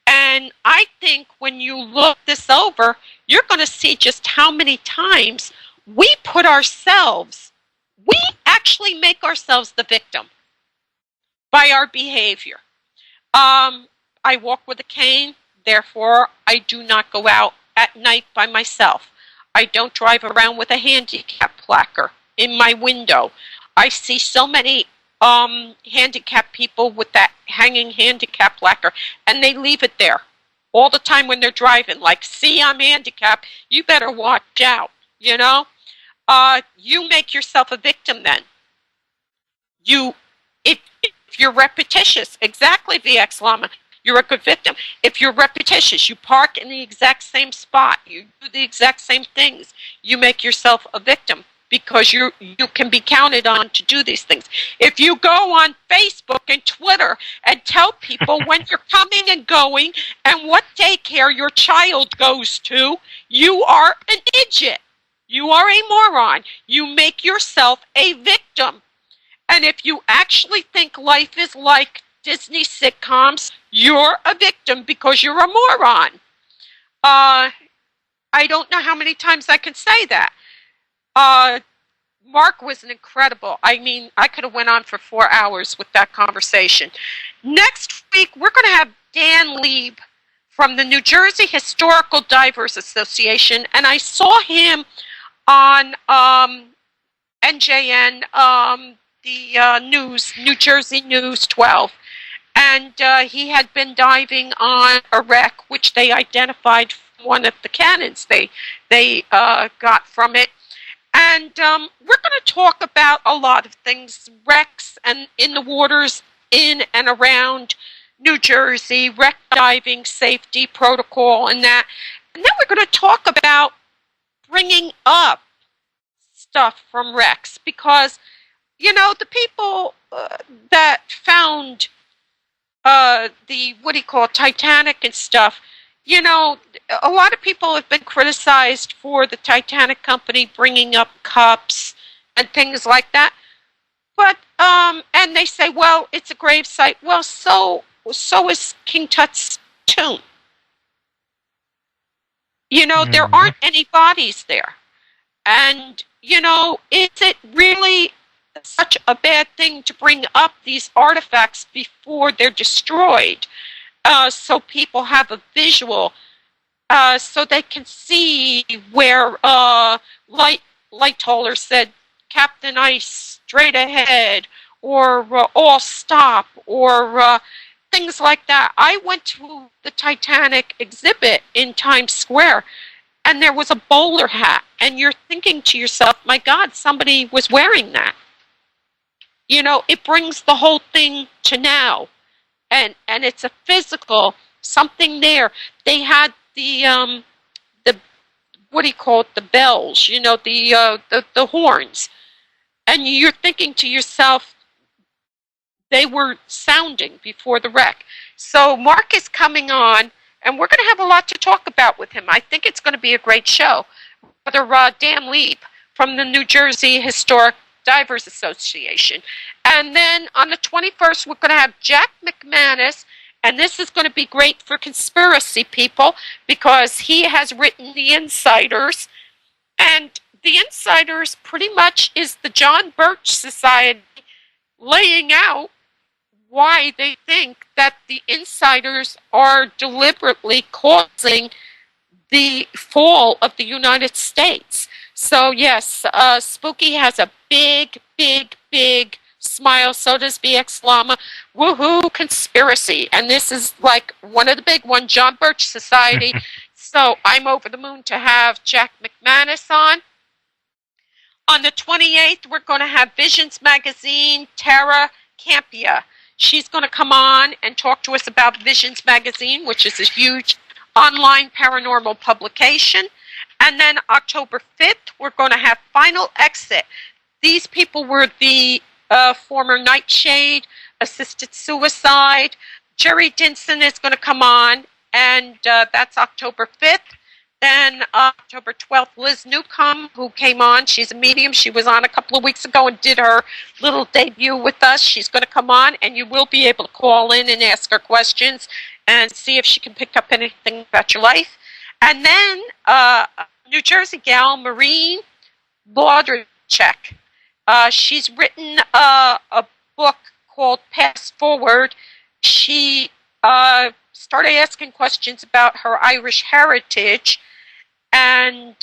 And I think when you look this over, you're going to see just how many times we actually make ourselves the victim by our behavior. I walk with a cane, therefore I do not go out at night by myself. I don't drive around with a handicap placard in my window. I see so many handicapped people with that hanging handicap placard, and they leave it there all the time when they're driving, like, see, I'm handicapped, you better watch out, you know? You make yourself a victim then. If you're repetitious, exactly, VX Llama, you're a good victim. If you're repetitious, you park in the exact same spot, you do the exact same things, you make yourself a victim because you can be counted on to do these things. If you go on Facebook and Twitter and tell people when you're coming and going and what daycare your child goes to, you are an idiot. You are a moron. You make yourself a victim. And if you actually think life is like Disney sitcoms, you're a victim because you're a moron. I don't know how many times I can say that. Mark was an incredible. I mean, I could have went on for 4 hours with that conversation. Next week, we're going to have Dan Lieb from the New Jersey Historical Divers Association, and I saw him on NJN, the news, New Jersey News 12. And he had been diving on a wreck, which they identified from one of the cannons they got from it. And we're going to talk about a lot of things, wrecks and in the waters in and around New Jersey, wreck diving, safety protocol, and that. And then we're going to talk about bringing up stuff from wrecks because, you know, the people that found Titanic and stuff, you know, a lot of people have been criticized for the Titanic company bringing up cups and things like that. But, and they say, well, it's a grave site. Well, so is King Tut's tomb. You know, there aren't any bodies there. And, you know, is it really such a bad thing to bring up these artifacts before they're destroyed? So people have a visual, so they can see where Lightoller said, Captain Ice, straight ahead, or all stop, or things like that. I went to the Titanic exhibit in Times Square, and there was a bowler hat, and you're thinking to yourself, my God, somebody was wearing that. You know, it brings the whole thing to now. And it's a physical something there. They had the bells, you know, the horns, and you're thinking to yourself, they were sounding before the wreck. So Mark is coming on, and we're going to have a lot to talk about with him. I think it's going to be a great show. Brother Dan Lieb from the New Jersey Historic Divers Association. And then on the 21st, we're going to have Jack McManus, and this is going to be great for conspiracy people because he has written The Insiders, and The Insiders pretty much is the John Birch Society laying out why they think that the insiders are deliberately causing the fall of the United States. So yes, Spooky has a big, big, big smile. So does BX Llama. Woohoo, conspiracy. And this is like one of the big ones, John Birch Society. So I'm over the moon to have Jack McManus on. On the 28th, we're going to have Visions Magazine, Tara Campia. She's going to come on and talk to us about Visions Magazine, which is a huge online paranormal publication. And then October 5th, we're going to have Final Exit. These people were the former Nightshade, assisted suicide. Jerry Dinson is going to come on, and that's October 5th. then October 12th, Liz Newcomb, who came on. She's a medium. She was on a couple of weeks ago and did her little debut with us. She's going to come on, and you will be able to call in and ask her questions and see if she can pick up anything about your life. And then New Jersey gal, Maureen Blaudricek. She's written a book called Pass Forward. She started asking questions about her Irish heritage, and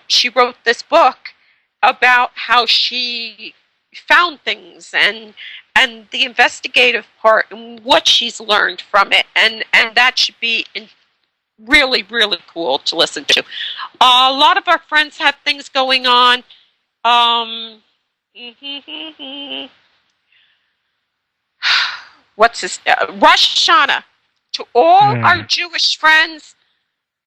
she wrote this book about how she found things and the investigative part and what she's learned from it, and that should be really, really cool to listen to. A lot of our friends have things going on. Rosh Hashanah. To all our Jewish friends,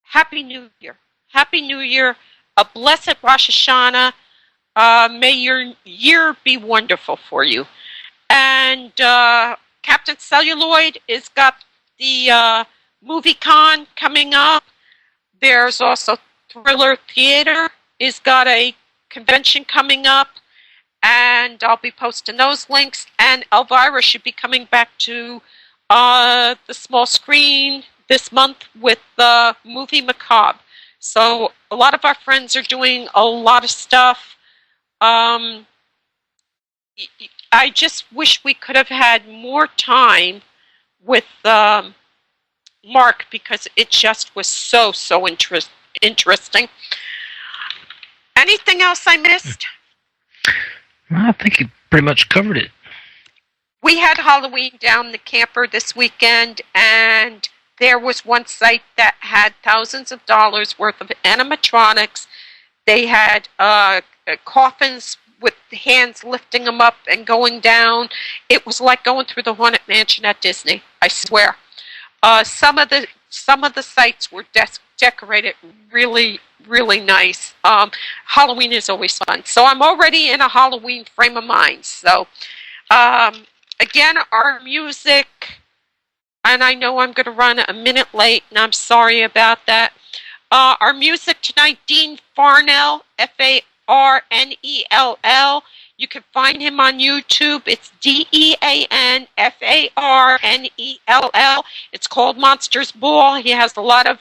Happy New Year. Happy New Year. A blessed Rosh Hashanah. May your year be wonderful for you. And Captain Celluloid has got the Movie Con coming up. There's also Thriller Theater has got a convention coming up, and I'll be posting those links. And Elvira should be coming back to the small screen this month with the movie Macabre. So a lot of our friends are doing a lot of stuff. I just wish we could have had more time with Mark, because it just was so interesting. Anything else I missed? I think you pretty much covered it. We had Halloween down the camper this weekend, and there was one site that had thousands of dollars worth of animatronics. They had coffins with hands lifting them up and going down. It was like going through the Haunted Mansion at Disney, I swear. Some of the sites were decorated really, really nice. Halloween is always fun. So I'm already in a Halloween frame of mind. So, again, our music, and I know I'm going to run a minute late, and I'm sorry about that. Our music tonight, Dean Farnell, Farnell. You can find him on YouTube. It's DeanFarnell. It's called Monsters Ball. He has a lot of,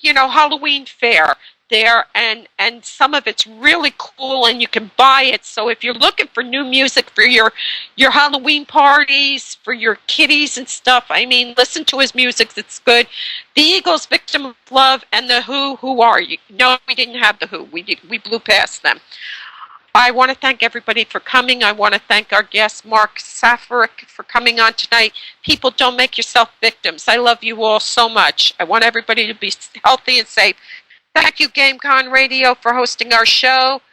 Halloween fare there, and some of it's really cool, and you can buy it. So if you're looking for new music for your Halloween parties, for your kiddies and stuff, I mean, listen to his music. It's good. The Eagles, Victim of Love, and the Who are you? No, we didn't have the Who. We blew past them. I want to thank everybody for coming. I want to thank our guest, Mark Saffre, for coming on tonight. People, don't make yourself victims. I love you all so much. I want everybody to be healthy and safe. Thank you, GameCon Radio, for hosting our show.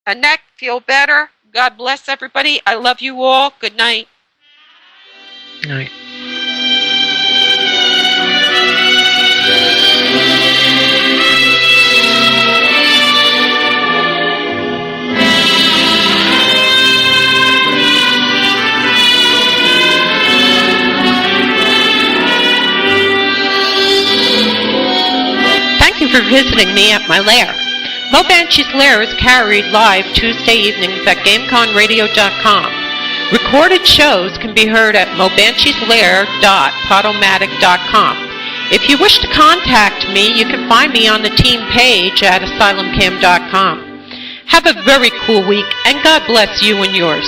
Annette, feel better. God bless everybody. I love you all. Good night. Good night. Thank you for visiting me at my lair. Mo Banshee's Lair is carried live Tuesday evenings at GameConRadio.com. Recorded shows can be heard at mobansheeslair.podomatic.com. If you wish to contact me, you can find me on the team page at asylumcam.com. Have a very cool week, and God bless you and yours.